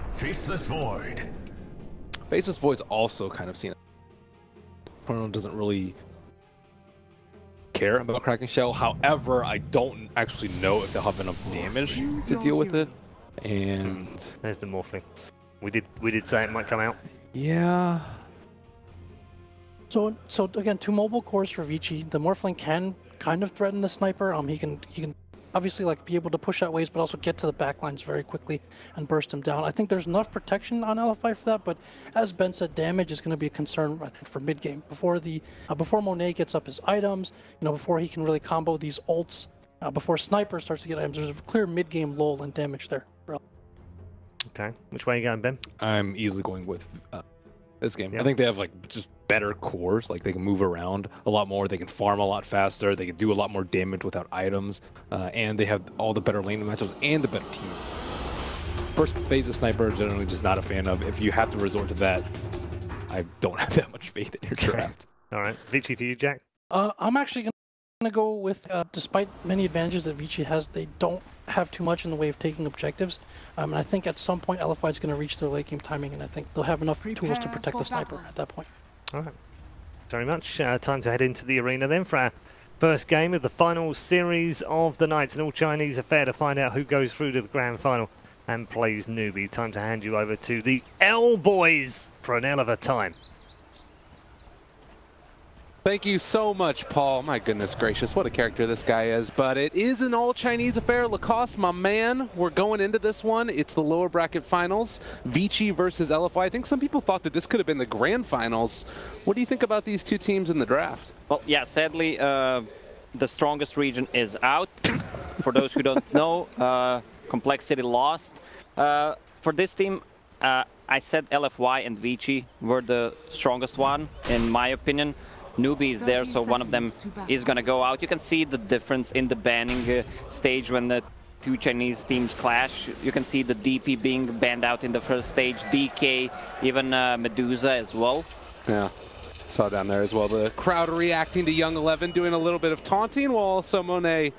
Faceless Void. Faceless Void's also kind of seen. Porno doesn't really care about Cracking Shell. However, I don't actually know if they'll have enough damage to deal with it. And there's the Morphling. We did say it might come out. Yeah. So again, 2 mobile cores for Vici. The Morphling can kind of threaten the Sniper. He can obviously like be able to push out waves, but also get to the backlines very quickly and burst them down. I think there's enough protection on LFY for that, but as Ben said, damage is going to be a concern, I think, for mid game. Before Monet gets up his items, before he can really combo these ults, before Sniper starts to get items, there's a clear mid game lull and damage there. Okay, which way are you going, Ben? I'm easily going with this game. Yeah. I think they have like just better cores. Like they can move around a lot more. They can farm a lot faster. They can do a lot more damage without items, and they have all the better lane matchups and the better team. First phase of Sniper, generally just not a fan of. If you have to resort to that, I don't have that much faith in your draft. All right, Vici for you, Jack. I'm actually going to go with, despite many advantages that Vici has, they don't have too much in the way of taking objectives. And I think at some point LFY is going to reach their late game timing, and I think they'll have enough tools to protect the Sniper at that point. All right, very much. Time to head into the arena then for our first game of the final series of the night. An all-Chinese affair to find out who goes through to the grand final and plays newbie. Time to hand you over to the L boys for an L of a time. Thank you so much, Paul. My goodness gracious, what a character this guy is. But it is an all-Chinese affair. Lacoste, my man, we're going into this one. It's the lower bracket finals, Vici versus LFY. I think some people thought that this could have been the grand finals. What do you think about these two teams in the draft? Well, yeah, sadly, the strongest region is out. For those who don't know, Complexity lost. For this team, I said LFY and Vici were the strongest one, in my opinion. Newbie is there, so one of them is going to go out. You can see the difference in the banning stage when the two Chinese teams clash. You can see the DP being banned out in the first stage, DK, even Medusa as well. Yeah, saw down there as well. The crowd reacting to Young 11, doing a little bit of taunting, while also Monet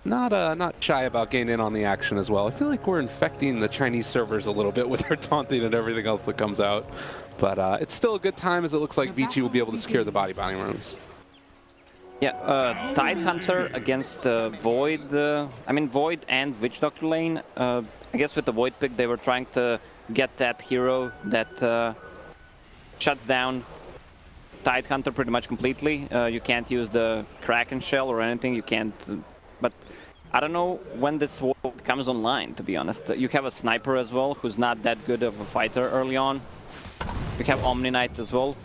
not shy about getting in on the action as well. I feel like we're infecting the Chinese servers a little bit with our taunting and everything else that comes out. But it's still a good time, as it looks like Vici will be able to secure the body rooms. Yeah, Tidehunter against Void. I mean, Void and Witch Doctor lane. I guess with the Void pick, they were trying to get that hero that shuts down Tidehunter pretty much completely. You can't use the Kraken Shell or anything. You can't. But I don't know when this world comes online, to be honest. You have a Sniper as well, who's not that good of a fighter early on. You have Omni Knight as well.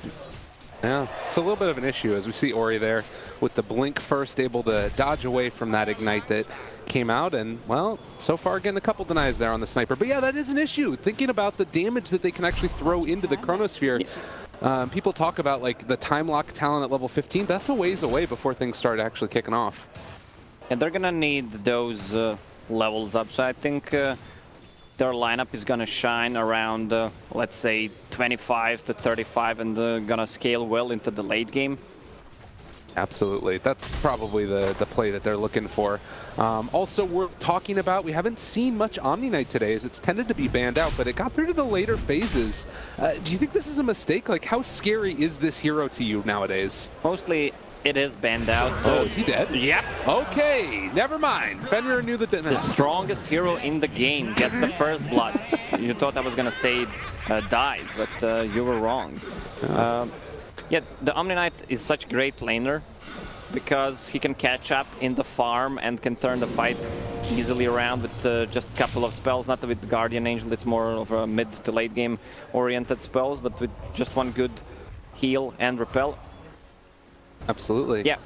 Yeah, it's a little bit of an issue, as we see Ori there with the blink first, able to dodge away from that Ignite that came out. And, well, so far getting a couple denies there on the Sniper. But yeah, that is an issue. Thinking about the damage that they can actually throw into the Chronosphere. Yeah. People talk about like the time lock talent at level 15. That's a ways away before things start actually kicking off. And they're gonna need those levels up, so I think their lineup is gonna shine around, let's say, 25 to 35, and gonna scale well into the late game. Absolutely. That's probably the play that they're looking for. Also worth talking about, we haven't seen much Omni Knight today, as it's tended to be banned out, but it got through to the later phases. Do you think this is a mistake? Like, how scary is this hero to you nowadays? Mostly, it is banned out. Oh, is he dead? Yep. Okay, never mind. Fenrir knew that. The strongest hero in the game gets the first blood. You thought I was gonna say died, but you were wrong. Yeah, the Omni Knight is such a great laner because he can catch up in the farm and can turn the fight easily around with just a couple of spells. Not with the Guardian Angel, it's more of a mid to late game oriented spells, but with just one good heal and repel. Absolutely. Yeah,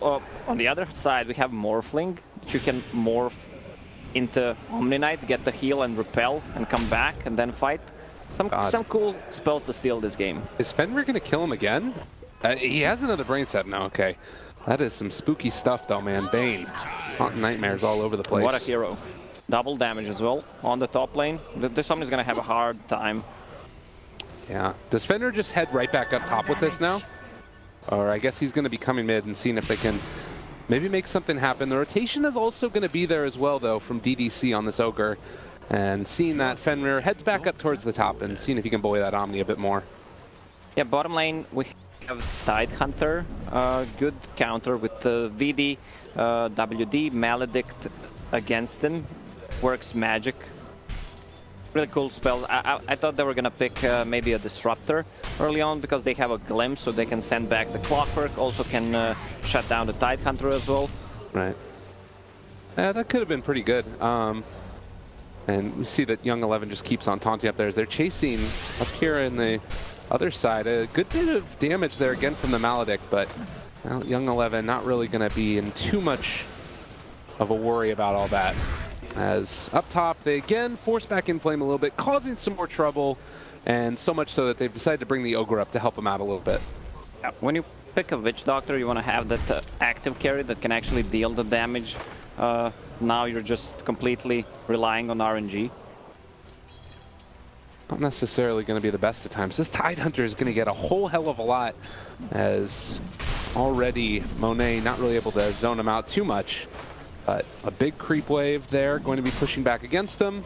on the other side we have Morphling, which you can morph into Omni Knight, get the heal and repel and come back and then fight. Some cool spells to steal this game. Is Fenrir going to kill him again? He has another brain set now, okay. That is some spooky stuff though, man. Bane. Haunting nightmares all over the place. What a hero. Double damage as well on the top lane. This Omni's going to have a hard time. Yeah. Does Fenrir just head right back up top with this now? Or I guess he's going to be coming mid and seeing if they can maybe make something happen. The rotation is also going to be there as well, though, from DDC on this Augar. And seeing that Fenrir heads back up towards the top and seeing if he can bully that Omni a bit more. Yeah, bottom lane, we have Tidehunter. Good counter with the VD, WD, Maledict against him. Works magic. Really cool spell. I thought they were going to pick maybe a Disruptor early on because they have a Glimpse, so they can send back the Clockwork. Also can shut down the Tidehunter as well. Right. Yeah, that could have been pretty good. And we see that Young 11 just keeps on taunting up there as they're chasing up here in the other side. A good bit of damage there again from the Maledict, but well, Young 11 not really going to be in too much of a worry about all that. As up top, they again force back Inflame a little bit, causing some more trouble, and so much so that they've decided to bring the Augar up to help him out a little bit. Yeah, when you pick a Witch Doctor, you want to have that active carry that can actually deal the damage. Now you're just completely relying on RNG. Not necessarily going to be the best of times. This Tidehunter is going to get a whole hell of a lot, as already Monet not really able to zone him out too much. But a big creep wave there, going to be pushing back against him.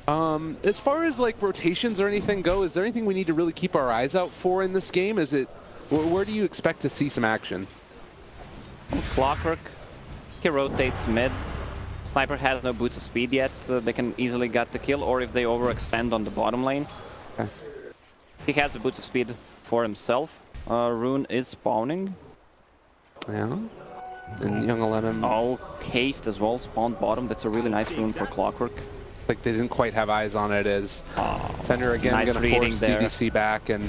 As far as like rotations or anything go, is there anything we need to really keep our eyes out for in this game? Is it, where do you expect to see some action? Clockwork, he rotates mid. Sniper has no boots of speed yet. They can easily get the kill, or if they overextend on the bottom lane. Okay. He has a boots of speed for himself. Rune is spawning. Yeah. And Young 11. Oh, haste as well, spawned bottom. That's a really nice rune for Clockwork. Like they didn't quite have eyes on it as Fender again nice going to force there. DDC back, and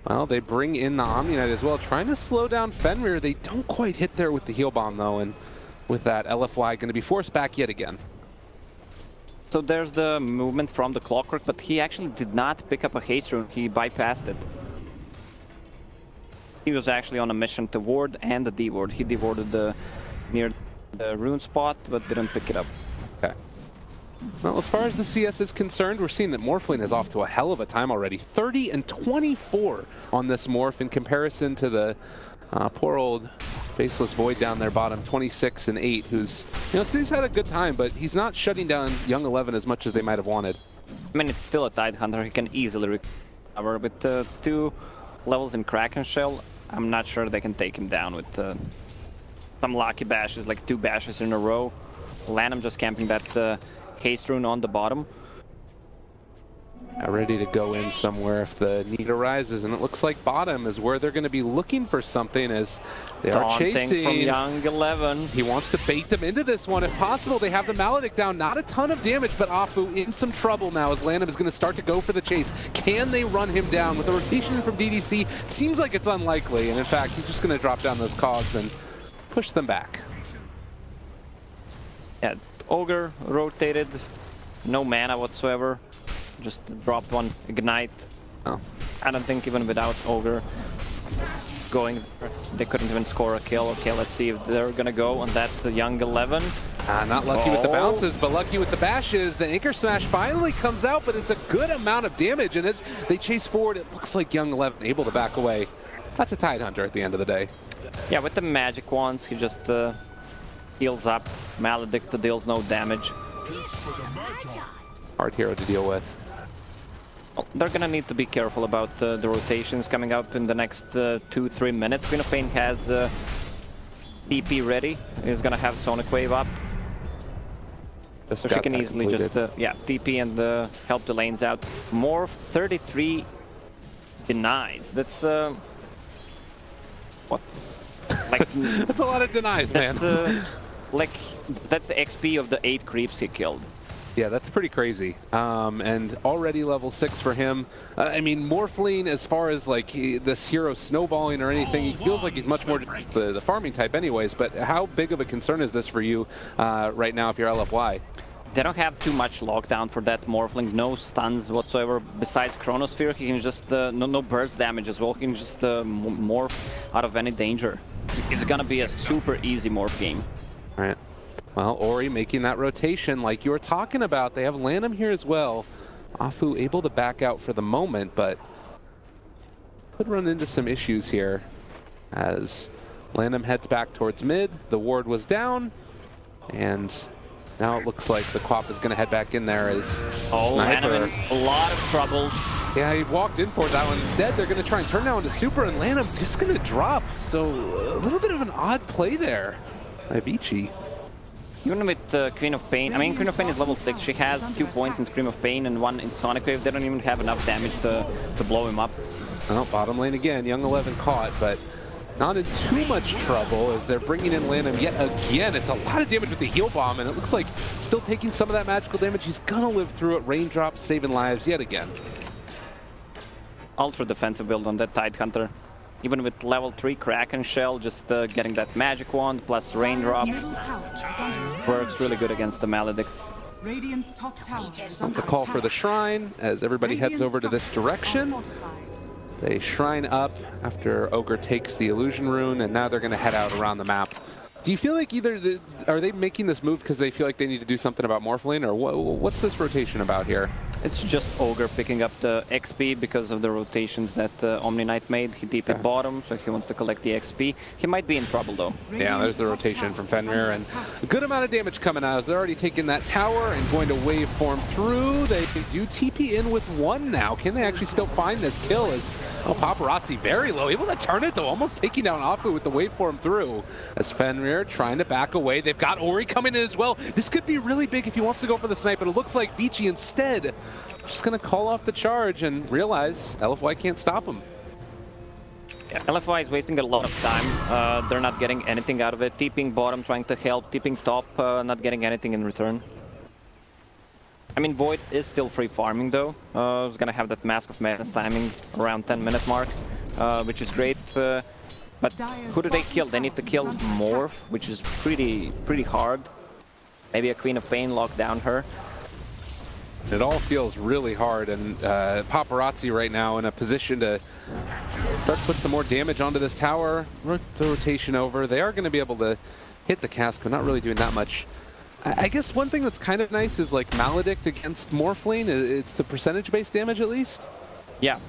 well, they bring in the Omni Knight as well, trying to slow down Fenrir. They don't quite hit there with the heal bomb though, and with that, LFY going to be forced back yet again. So there's the movement from the Clockwork, but he actually did not pick up a haste rune. He bypassed it. He was actually on a mission to ward and the D-ward. He D-warded near the rune spot, but didn't pick it up. Okay. Well, as far as the CS is concerned, we're seeing that Morphling is off to a hell of a time already. 30 and 24 on this Morph in comparison to the poor old Faceless Void down there bottom, 26 and 8, who's, you know, so he's had a good time, but he's not shutting down Young 11 as much as they might have wanted. I mean, it's still a Tidehunter. He can easily recover with 2 levels in Kraken Shell. I'm not sure they can take him down with some lucky bashes, like 2 bashes in a row. Lanham just camping that haste rune on the bottom. Ready to go in somewhere if the need arises, and it looks like bottom is where they're going to be looking for something as they are chasing. From Young 11. He wants to bait them into this one if possible. They have the Maledict down, not a ton of damage, but Afu in some trouble now as Lanham is going to start to go for the chase. Can they run him down? With a rotation from DDC, it seems like it's unlikely, and in fact, he's just going to drop down those cogs and push them back. Yeah, Augar rotated, no mana whatsoever. Just dropped one Ignite. Oh. I don't think even without Augar going, they couldn't even score a kill. Okay, let's see if they're gonna go on that Young 11. Not lucky with the bounces, but lucky with the bashes. The Anchor Smash finally comes out, but it's a good amount of damage, and as they chase forward, it looks like Young 11 able to back away. That's a Tidehunter at the end of the day. Yeah, with the magic wands, he just heals up. Maledict deals no damage. Hard hero to deal with. Well, they're gonna need to be careful about the rotations coming up in the next 2-3 minutes. Queen of Pain has TP ready. He's gonna have Sonic Wave up. So she can easily just TP and help the lanes out. Morph 33 denies. That's what? Like that's a lot of denies, man. Like that's the XP of the 8 creeps he killed. Yeah, that's pretty crazy. And already level 6 for him. I mean, Morphling, as far as like this hero snowballing or anything, he feels like he's much more the farming type anyways, but how big of a concern is this for you right now if you're LFY? They don't have too much lockdown for that Morphling, no stuns whatsoever. Besides Chronosphere, he can just, no burst damage as well, he can just morph out of any danger. It's gonna be a super easy morph game. All right. Well, Ori making that rotation like you were talking about. They have Lanham here as well. Afu able to back out for the moment, but could run into some issues here as Lanham heads back towards mid. The ward was down, and now it looks like the Quap is going to head back in there as Sniper. Lanham in a lot of trouble. Yeah, he walked in for that one. Instead, they're going to try and turn now into Super, and Lanham just going to drop. So a little bit of an odd play there by Vici. Even with Queen of Pain, I mean, Queen of Pain is level 6. She has 2 points in Scream of Pain and 1 in Sonic Wave. They don't even have enough damage to blow him up. Well, bottom lane again. Young 11 caught, but not in too much trouble as they're bringing in Lanham yet again. It's a lot of damage with the heal bomb, and it looks like still taking some of that magical damage. He's gonna live through it. Raindrops saving lives yet again. Ultra defensive build on that Tidehunter. Even with level 3 Kraken Shell, just getting that magic wand plus Raindrop works really good against the Maledict. Radiant's top tower is The call for the shrine as everybody heads over to this direction. They shrine up after Augar takes the illusion rune, and now they're going to head out around the map. Do you feel like either are they making this move because they feel like they need to do something about Morphling, or what's this rotation about here? It's just Augar picking up the XP because of the rotations that Omni Knight made. He TP'd bottom, so he wants to collect the XP. He might be in trouble though. Yeah, there's the rotation from Fenrir, and a good amount of damage coming out as they're already taking that tower and going to waveform through. They do TP in with one now. Can they actually still find this kill? As Paparazzi very low, able to turn it though, almost taking down Afu with the waveform through. As Fenrir trying to back away. They've got Ori coming in as well. This could be really big if he wants to go for the snipe, but it looks like Vici instead just going to call off the charge and realize LFY can't stop him. Yeah, LFY is wasting a lot of time. They're not getting anything out of it. TPing bottom, trying to help. TPing top, not getting anything in return. I mean, Void is still free farming though. He's going to have that Mask of Madness timing around 10-minute mark, which is great. But who do they kill? They need to kill Morph, which is pretty hard. Maybe a Queen of Pain lock down her. It all feels really hard, and Paparazzi right now in a position to start to put some more damage onto this tower. The rotation over. They are going to be able to hit the cask, but not really doing that much. I guess one thing that's kind of nice is like Maledict against Morphling. It's the percentage-based damage at least. Yeah.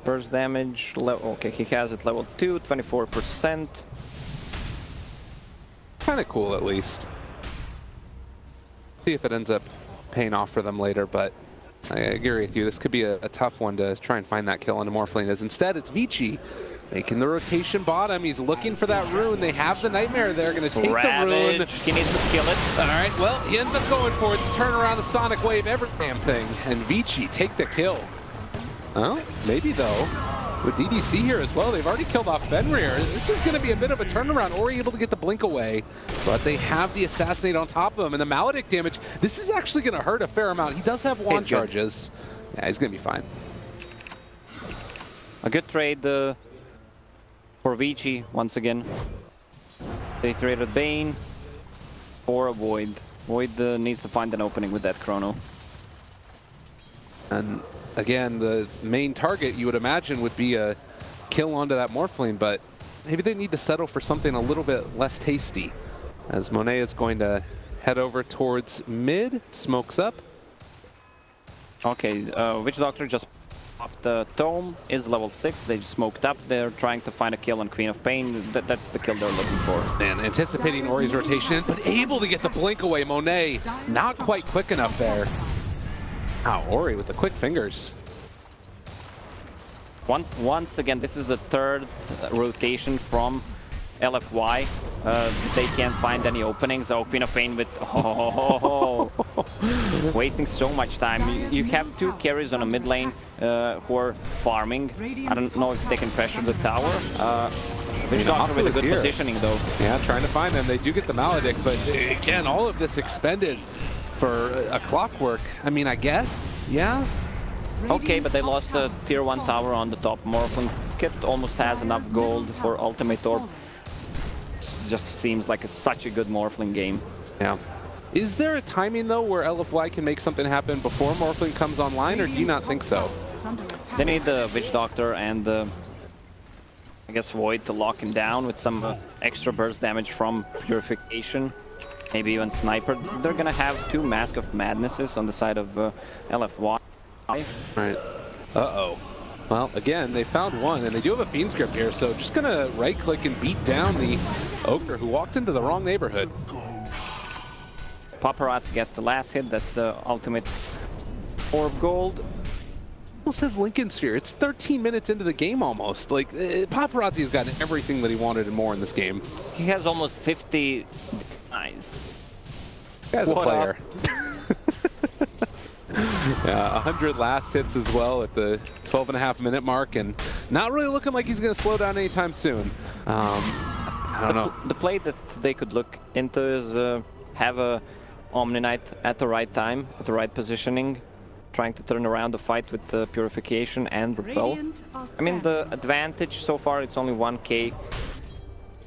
Burst damage, okay, he has it level 2, 24%. Kind of cool at least. See if it ends up paying off for them later, but I agree with you. This could be a tough one to try and find that kill on Morphling, as instead it's Vici making the rotation bottom. He's looking for that rune. They have the Nightmare there. Going to take the rune. He needs to skill it. All right, well, he ends up going for it. Turn around the Sonic Wave, every damn thing. And Vici take the kill. Well, maybe though. With DDC here as well, they've already killed off Fenrir. This is going to be a bit of a turnaround. Ori able to get the blink away, but they have the Assassinate on top of him. And the Maledict damage, this is actually going to hurt a fair amount. He does have wand charges. Yeah, he's going to be fine. A good trade for Vici once again. They traded Bane for a Void. Void needs to find an opening with that Chrono. And again, the main target you would imagine would be a kill onto that Morphling, but maybe they need to settle for something a little bit less tasty. As Monet is going to head over towards mid, smokes up. Okay, Witch Doctor just popped the Tome, is level 6, they just smoked up. They're trying to find a kill on Queen of Pain. That's the kill they're looking for. And anticipating Ori's rotation, but able to get the blink away. Monet not quite quick enough there. Wow, Ori with the quick fingers. Once again, this is the third rotation from LFY. They can't find any openings. Oh, Queen of Pain with wasting so much time. You have two carries on a mid lane who are farming. I don't know if they can pressure the tower. Witch Doctor with a good positioning though. Yeah, trying to find them. They do get the Maledict, but again, all of this expended for a clockwork. I mean, I guess, yeah. Okay, but they lost the tier 1 tower on the top. Morphling Kit almost has enough gold for Ultimate Orb. It just seems like such a good Morphling game. Yeah. Is there a timing though where LFY can make something happen before Morphling comes online, or do you not think so? They need the Witch Doctor and the, I guess, Void to lock him down with some extra burst damage from Purification. Maybe even Sniper. They're gonna have two Mask of Madnesses on the side of LFY. Right. Uh-oh. Well, again, they found one, and they do have a Fiend Script here, so just gonna right-click and beat down the Augar, who walked into the wrong neighborhood. Paparazzi gets the last hit. That's the ultimate Orb Gold. Almost has Lincoln Sphere. It's 13 minutes into the game almost. Like, Paparazzi's gotten everything that he wanted and more in this game. He has almost 50 denies. Guy's a player. 100 last hits as well at the 12.5-minute mark, and not really looking like he's going to slow down anytime soon. I don't know. The play that they could look into is have a Omni Knight at the right time, at the right positioning, trying to turn around the fight with the Purification and Repel. I mean, the advantage so far, it's only 1k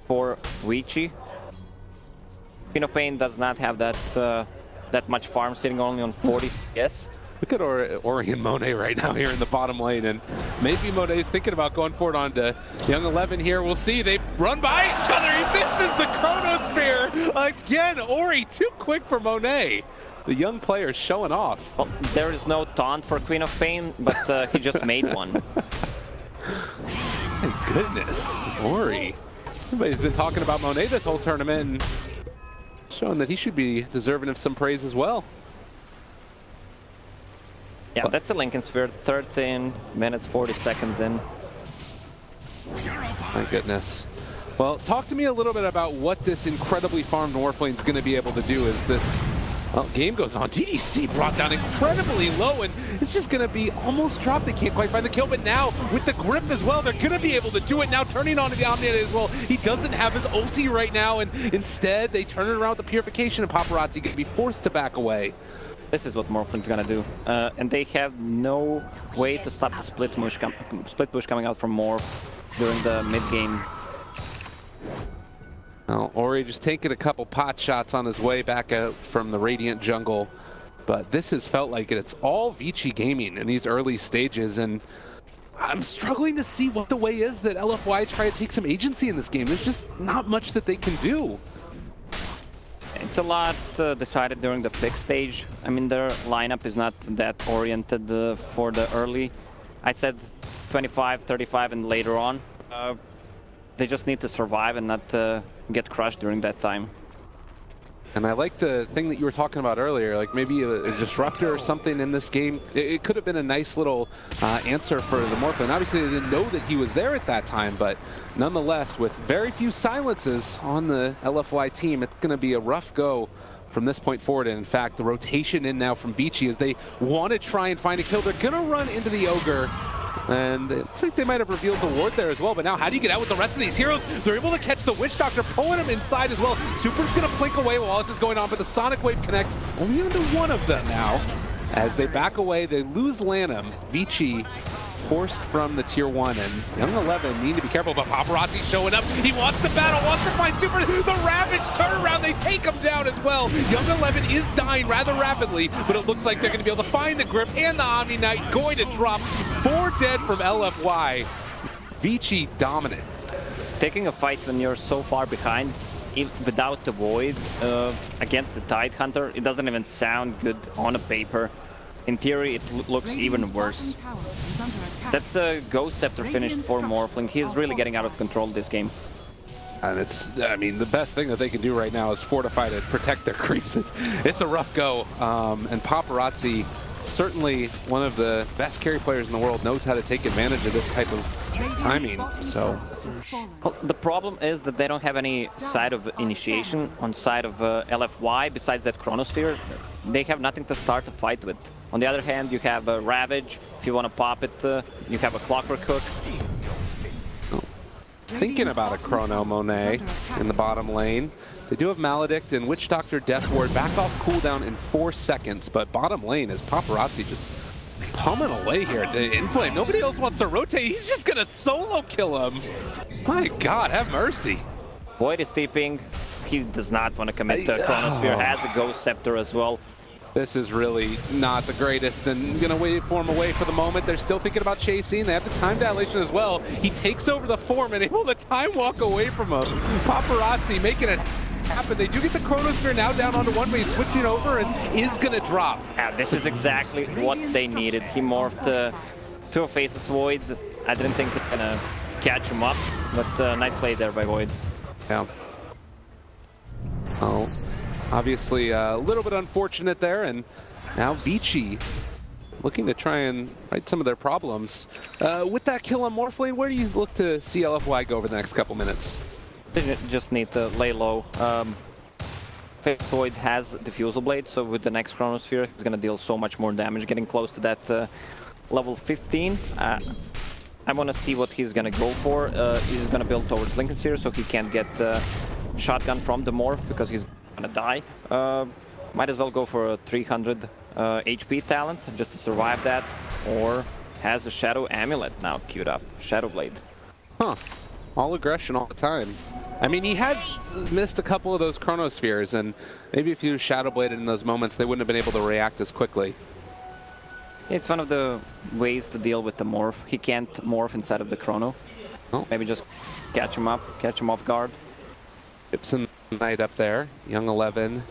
for Wight. Queen of Pain does not have that that much farm, sitting only on 40 CS. Look at Ori and Monet right now here in the bottom lane, and maybe Monet's thinking about going forward onto Young 11 here. We'll see. They run by each other. He misses the Chrono Spear again. Ori too quick for Monet. The young player showing off. Well, there is no taunt for Queen of Pain, but he just made one. My goodness, Ori. Everybody's been talking about Monet this whole tournament, and showing that he should be deserving of some praise as well. Yeah, that's a Lincoln Sphere, 13 minutes, 40 seconds in. My goodness. Well, talk to me a little bit about what this incredibly farmed Morphlane is going to be able to do as this game goes on. DDC brought down incredibly low, and it's just going to be almost dropped. They can't quite find the kill, but now with the grip as well, they're going to be able to do it. Now turning on the Omni as well. He doesn't have his ulti right now, and instead they turn it around with the Purification, and Paparazzi going to be forced to back away. This is what Morphlane's gonna do, and they have no way to stop the split push coming out from Morph during the mid game. Well, Ori just taking a couple pot shots on his way back out from the Radiant jungle, but this has felt like it's all Vici gaming in these early stages, and I'm struggling to see what the way is that LFY try to take some agency in this game. There's just not much that they can do. It's a lot decided during the pick stage. I mean, their lineup is not that oriented for the early. I said 25, 35, and later on. They just need to survive and not get crushed during that time. And I like the thing that you were talking about earlier, like maybe a disruptor or something in this game. It could have been a nice little answer for the Morphlane. Obviously, they didn't know that he was there at that time, but nonetheless, with very few silences on the LFY team, it's going to be a rough go from this point forward. And in fact, the rotation in now from Vici as they want to try and find a kill. They're going to run into the Augar. And it looks like they might have revealed the ward there as well, but now how do you get out with the rest of these heroes? They're able to catch the Witch Doctor, pulling him inside as well. Super's gonna blink away while this is going on, but the Sonic Wave connects only onto one of them now. As they back away, they lose Lanham. Vici forced from the tier 1, and Young 11 need to be careful, but Paparazzi showing up. He wants to battle, wants to find Super. The Ravage turnaround, they take him down as well. Young 11 is dying rather rapidly, but it looks like they're going to be able to find the grip, and the Omni Knight going to drop 4 dead from LFY. Vici dominant. Taking a fight when you're so far behind, without the Void, against the Tidehunter, it doesn't even sound good on a paper. In theory, it looks even worse. That's a Ghost Scepter finished for Morphling. He's really getting out of control this game. And it's, I mean, the best thing that they can do right now is fortify to protect their creeps. It's a rough go. And Paparazzi, certainly one of the best carry players in the world, knows how to take advantage of this type of timing. So, well, the problem is that they don't have any side of initiation on side of LFY besides that Chronosphere. They have nothing to start a fight with. On the other hand, you have a Ravage. If you want to pop it, you have a Clockwork Hook. Thinking about a Chrono Monet in the bottom lane. They do have Maledict and Witch Doctor Death Ward back off cooldown in 4 seconds, but bottom lane is Paparazzi just pumming away here to Inflame. Nobody else wants to rotate. He's just going to solo kill him. My God, have mercy. Void is TPing. He does not want to commit to Chronosphere. Has a Ghost Scepter as well. This is really not the greatest, and gonna wait for him away for the moment. They're still thinking about chasing. They have the time dilation as well. He takes over the form and able to time walk away from him. Paparazzi making it happen. They do get the Chronosphere now down onto one, but he's switching over and is gonna drop. Yeah, this is exactly what they needed. He morphed to a Faceless Void. I didn't think they're gonna catch him up, but nice play there by Void. Yeah. Oh. Obviously a little bit unfortunate there, and now Vici looking to try and right some of their problems. With that kill on Morphlane, where do you look to see LFY go over the next couple minutes? They just need to lay low. Face Void has Diffusal Blade, so with the next Chronosphere, he's gonna deal so much more damage, getting close to that level 15. I want to see what he's gonna go for. He's gonna build towards Lincoln Sphere, so he can't get shotgun from the morph because he's gonna die. Might as well go for a 300 HP talent just to survive that, or has a Shadow Amulet now queued up. Shadow Blade. Huh. All aggression all the time. I mean, he has missed a couple of those Chronospheres, and maybe if he was Shadow Bladed in those moments, they wouldn't have been able to react as quickly. It's one of the ways to deal with the morph. He can't morph inside of the Chrono. Oh. Maybe just catch him up, catch him off guard. Gibson Knight up there, Young 11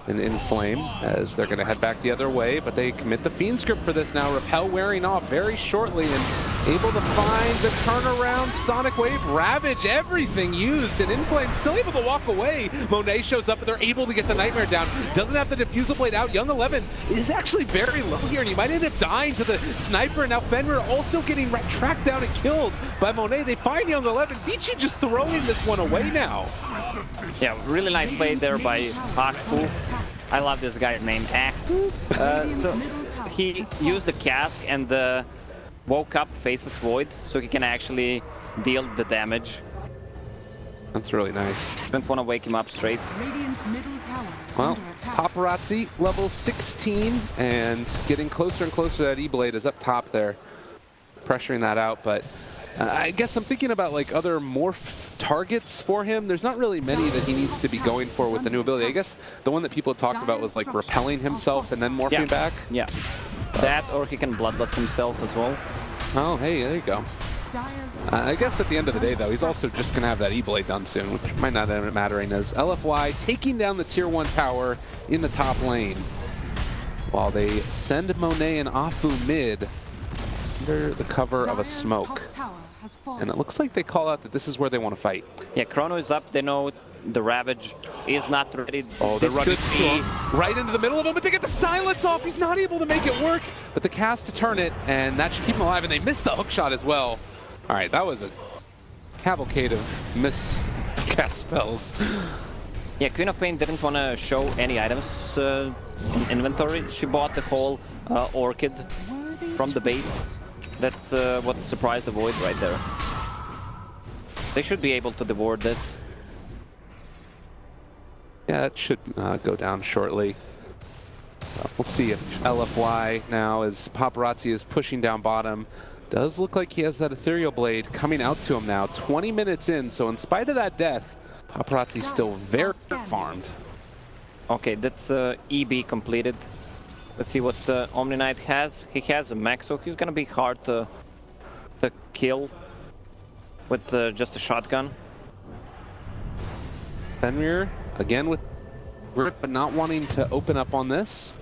and Inflame, as they're going to head back the other way, but they commit the Fiend Script for this now. Repel wearing off very shortly and able to find the turnaround. Sonic Wave, Ravage, everything used, and Inflame still able to walk away. Monet shows up, and they're able to get the Nightmare down. Doesn't have the Diffusal Blade out. Young 11 is actually very low here, and he might end up dying to the Sniper. And now Fenrir also getting tracked down and killed by Monet. They find Young 11. Vici just throwing this one away now. Yeah, really nice play there by Akfu. I love this guy's name, Akfu. So he used the cask and woke up, faces Void, so he can actually deal the damage. That's really nice. Don't want to wake him up straight. Well, Paparazzi, level 16, and getting closer and closer to that E-Blade is up top there, pressuring that out, but I guess I'm thinking about like other morph targets for him. There's not really many that he needs to be going for with the new ability. I guess the one that people talked about was like repelling himself and then morphing back. Yeah, that, or he can Bloodlust himself as well. Oh, hey, there you go. I guess at the end of the day, though, he's also just going to have that E-Blade done soon, which might not end up mattering, as LFY taking down the Tier 1 tower in the top lane, while they send Monet and Afu mid under the cover of a smoke. And it looks like they call out that this is where they want to fight. Yeah, Chrono is up. They know the Ravage is not ready. Oh, they're running right into the middle of him, but they get the silence off. He's not able to make it work, but the cast to turn it, and that should keep him alive, and they missed the hook shot as well. All right, that was a cavalcade of miscast spells. Yeah, Queen of Pain didn't want to show any items in inventory. She bought the whole Orchid from the base. That's what surprised the Void right there. They should be able to devour this. Yeah, it should go down shortly. We'll see if LFY now, as Paparazzi is pushing down bottom. Does look like he has that Ethereal Blade coming out to him now, 20 minutes in, so in spite of that death, Paparazzi's still very farmed. Okay, that's EB completed. Let's see what the Omni Knight has. He has a mech, so he's gonna be hard to kill with just a shotgun. Fenrir, again with grip, but not wanting to open up on this.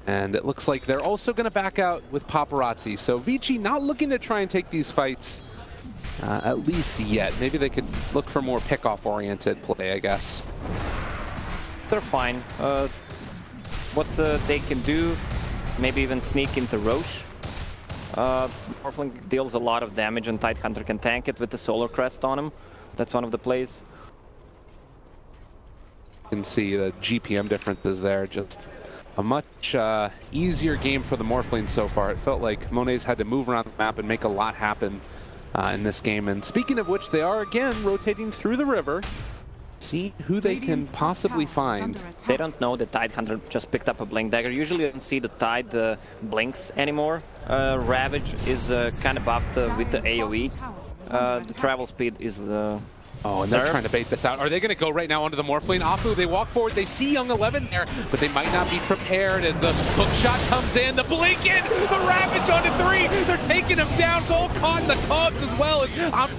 And it looks like they're also going to back out with Paparazzi. So Vici not looking to try and take these fights, at least yet. Maybe they could look for more pick-off-oriented play, I guess. They're fine. What they can do, maybe even sneak into Roche. Morphling deals a lot of damage, and Tidehunter can tank it with the Solar Crest on him. That's one of the plays. You can see the GPM differences there. Just a much easier game for the Morphling so far. It felt like Monet's had to move around the map and make a lot happen in this game. And speaking of which, they are again rotating through the river. See who they can possibly find. They don't know that Tidehunter just picked up a Blink Dagger. Usually you don't see the Tide blinks anymore. Ravage is kind of buffed with the AoE. The travel speed is the... Oh, and they're trying to bait this out. Are they going to go right now onto the Morphling? Afu, they walk forward. They see Young 11 there, but they might not be prepared as the hook shot comes in. The blink in, the Ravage onto 3. They're taking him down. Gold caught in the cogs as well.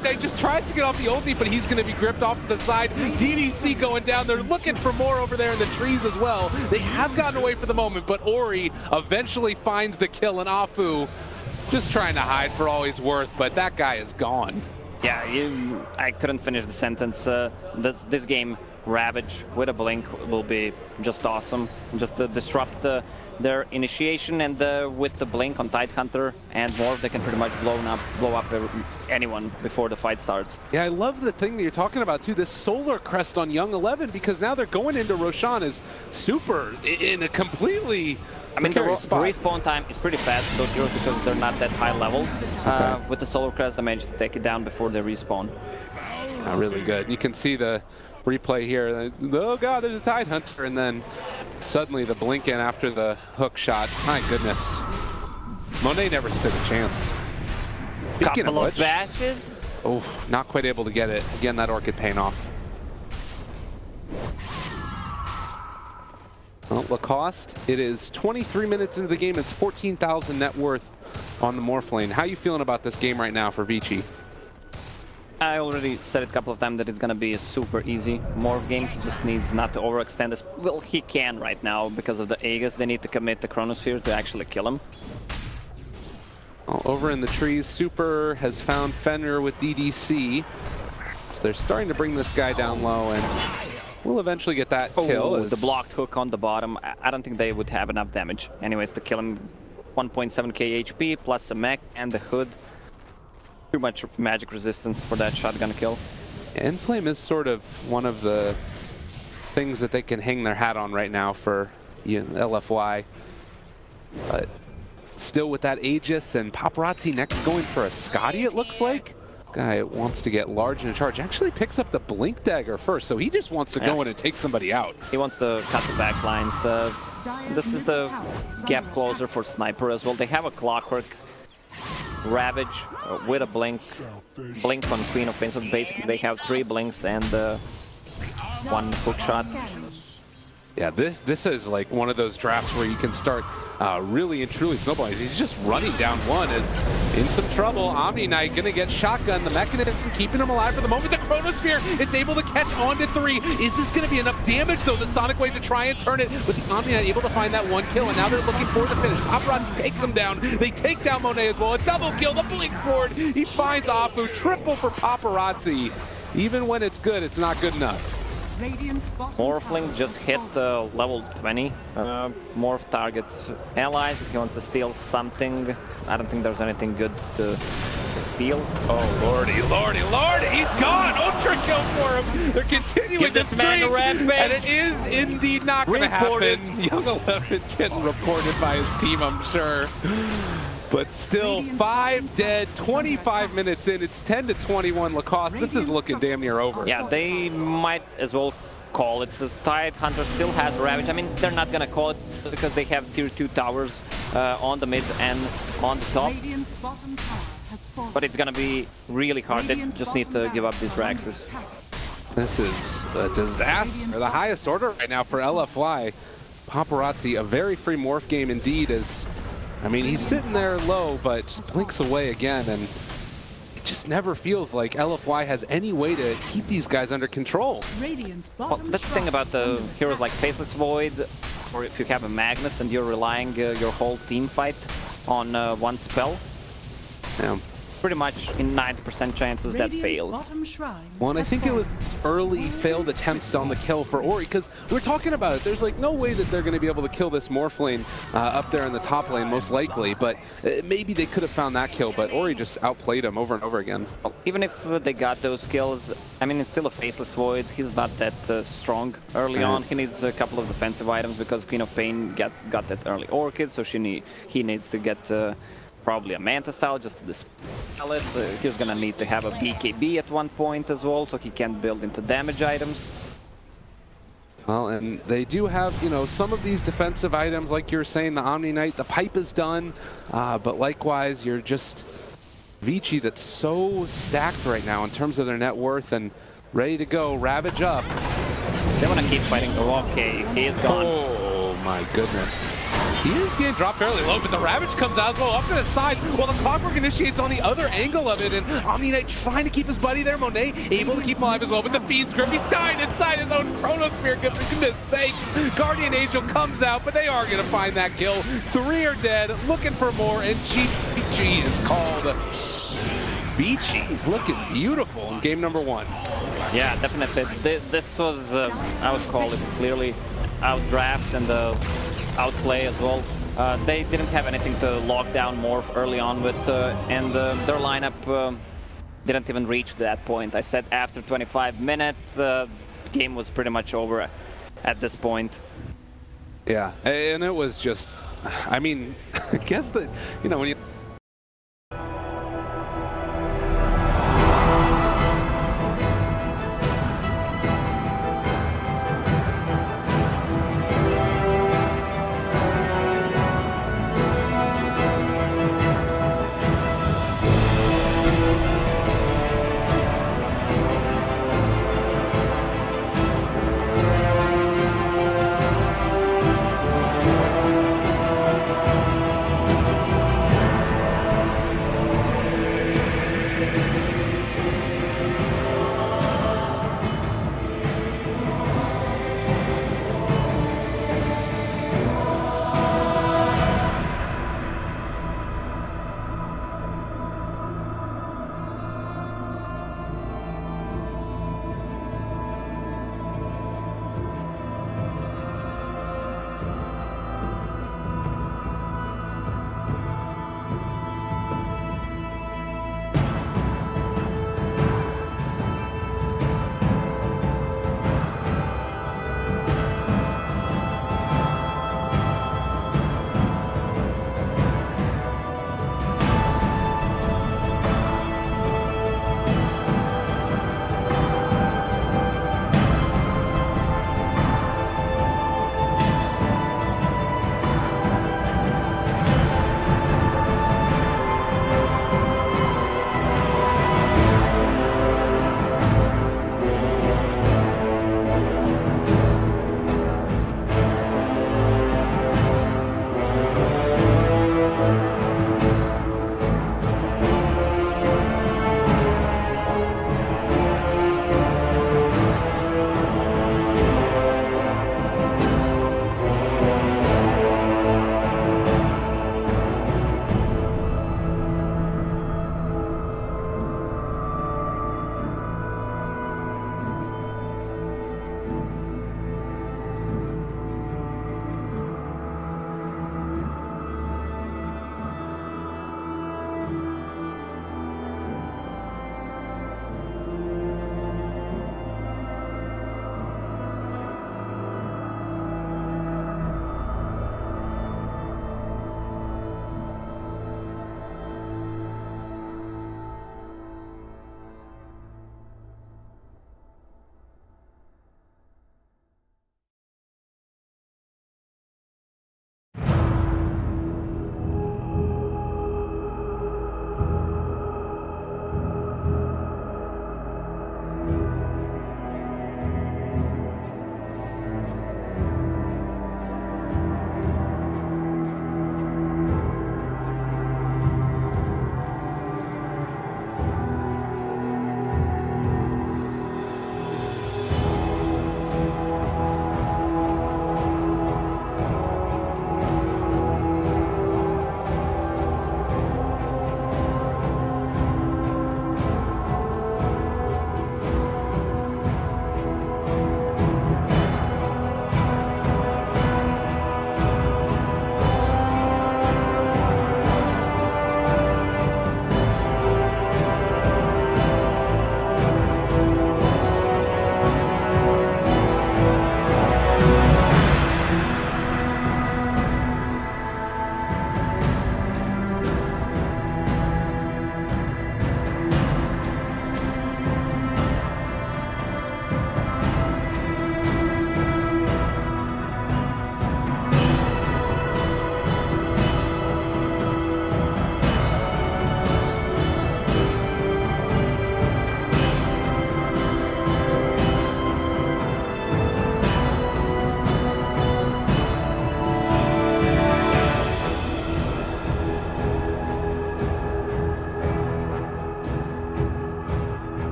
They just tries to get off the ulti, but he's going to be gripped off to the side. DDC going down. They're looking for more over there in the trees as well. They have gotten away for the moment, but Ori eventually finds the kill, and Afu just trying to hide for all he's worth, but that guy is gone. Yeah, I couldn't finish the sentence. This game, Ravage with a blink will be just awesome. Just to disrupt their initiation, and with the blink on Tidehunter and more, they can pretty much blow up anyone before the fight starts. Yeah, I love the thing that you're talking about too, this solar crest on Young 11, because now they're going into Roshan as super in a completely I mean, the respawn time is pretty fast for those heroes because they're not that high levels. With the solar crest, they managed to take it down before they respawn. Really good. You can see the replay here. Oh god, there's a Tidehunter, and then suddenly the blink in after the hook shot. My goodness. Monet never stood a chance. Couple of bashes. Oh, not quite able to get it. Again, that Orchid paying off. Well, Lacoste, it is 23 minutes into the game. It's 14,000 net worth on the Morphlane. How are you feeling about this game right now for Vici? I already said it a couple of times that it's going to be a super easy Morph game. He just needs not to overextend this. Well, he can right now because of the Aegis. They need to commit the Chronosphere to actually kill him. Well, over in the trees, Super has found Fenrir with DDC. So they're starting to bring this guy down low, and we'll eventually get that kill. The blocked hook on the bottom. I don't think they would have enough damage. Anyways, to kill him, 1.7k HP plus a mech and the hood. Too much magic resistance for that shotgun kill. Enflame is sort of one of the things that they can hang their hat on right now for LFY. But still with that Aegis and Paparazzi next going for a Scotty, it looks like. Guy wants to get large in charge. Actually picks up the Blink Dagger first, so he just wants to go in and take somebody out. He wants to cut the back lines. This is the gap closer for Sniper as well. They have a Clockwork Ravage with a blink on Queen of Pain, so basically they have 3 blinks and 1 hook shot. Yeah, this is like one of those drafts where you can start really and truly snowballing. He's just running down one, is in some trouble. Omni Knight gonna get shotgun. The mechanism keeping him alive for the moment. The Chronosphere, it's able to catch on to 3. Is this gonna be enough damage though? The Sonic Wave to try and turn it, but the Omni Knight able to find that 1 kill, and now they're looking for the finish. Paparazzi takes him down. They take down Monet as well. A double kill, the blink forward. He finds Apu, triple for Paparazzi. Even when it's good, it's not good enough. Morphling just hit level 20. Morph targets allies if he wants to steal something. I don't think there's anything good to steal. Oh, lordy, he's gone! Ultra kill for him! They're continuing the streak, and it is indeed not going to happen. Young 11 getting reported by his team, I'm sure. But still, 5 dead, 25 minutes in. It's 10-21 Lacoste. This is looking damn near over. Yeah, they might as well call it. The Tidehunter still has Ravage. I mean, they're not going to call it because they have tier 2 towers on the mid and on the top. But it's going to be really hard. They just need to give up these Raxes. This is a disaster. The highest order right now for LFY. Paparazzi, a very free morph game indeed, as I mean, he's sitting there low, but just blinks away again, and it just never feels like LFY has any way to keep these guys under control. Well, that's the thing about the heroes like Faceless Void, or if you have a Magnus and you're relying your whole team fight on 1 spell. Yeah. Pretty much in 90% chances that fails. Well, and I think it was early failed attempts on the kill for Ori, because we're talking about it. There's like no way that they're going to be able to kill this Morphlane up there in the top lane, most likely, but maybe they could have found that kill, but Ori just outplayed him over and over again. Well, even if they got those kills, I mean, it's still a Faceless Void. He's not that strong early on. He needs a couple of defensive items because Queen of Pain got that early Orchid, so he needs to get probably a Manta style just to dispel it. He's gonna need to have a BKB at one point as well, so he can build into damage items. Well, and they do have, you know, some of these defensive items, like you're saying, the Omni Knight, the pipe is done, but likewise, you're just Vici that's so stacked right now in terms of their net worth and ready to go, Ravage up. They want to keep fighting. Okay, he is gone. Oh my goodness. He is getting dropped fairly low, but the Ravage comes out as well up to the side while the Clockwork initiates on the other angle of it, and Omni Knight trying to keep his buddy there. Monet able to keep him alive as well, but the Fiend's grip, he's dying inside his own Chronosphere. Goodness sakes. Guardian Angel comes out, but they are going to find that kill. 3 are dead, looking for more, and GG is called. Vici looking beautiful in game number 1. Yeah, definitely. This was, I would call it clearly outdraft and outplay as well. They didn't have anything to lock down more early on with, and their lineup didn't even reach that point. I said after 25 minutes, the game was pretty much over at this point. Yeah, and it was just, I mean, I guess that, you know, when you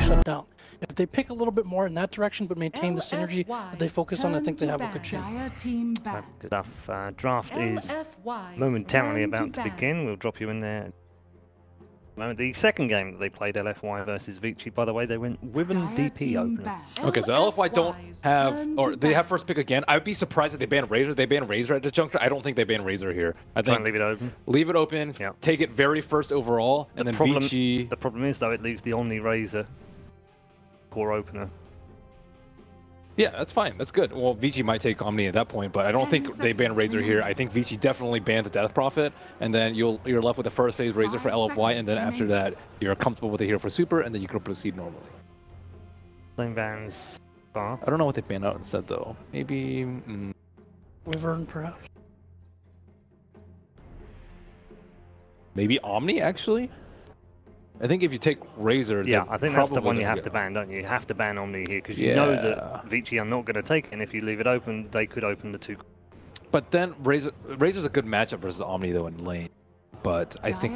shut down. If they pick a little bit more in that direction but maintain the synergy that they focus on, I think they have a good chance. Good stuff. Draft is momentarily about to begin. We'll drop you in there. The second game that they played, LFY versus Vici, by the way, they went Wyvern DP opener. Okay, so LFY don't have, or they have first pick again. I would be surprised if they ban Razor. They ban Razor at this juncture. I don't think they ban Razor here. I think leave it open. Leave it open. Yeah. Take it very first overall, and then Vici. The problem is though, it leaves the Omni Razor core opener. Yeah, that's fine. That's good. Well, Vici might take Omni at that point, but I don't think they ban Razor here. I think Vici definitely banned the Death Prophet, and then you're left with the first phase Razor for LFY, and then after that, you're comfortable with the hero for Super, and then you can proceed normally. Same bans. I don't know what they banned out instead, though. Maybe... Wyvern, perhaps? Maybe Omni, actually? I think if you take Razor, yeah, I think that's the one you have to ban, don't you? You have to ban Omni here because you know that Vici are not going to take it, and if you leave it open, they could open the two. But then Razor's a good matchup versus Omni though in lane. But I think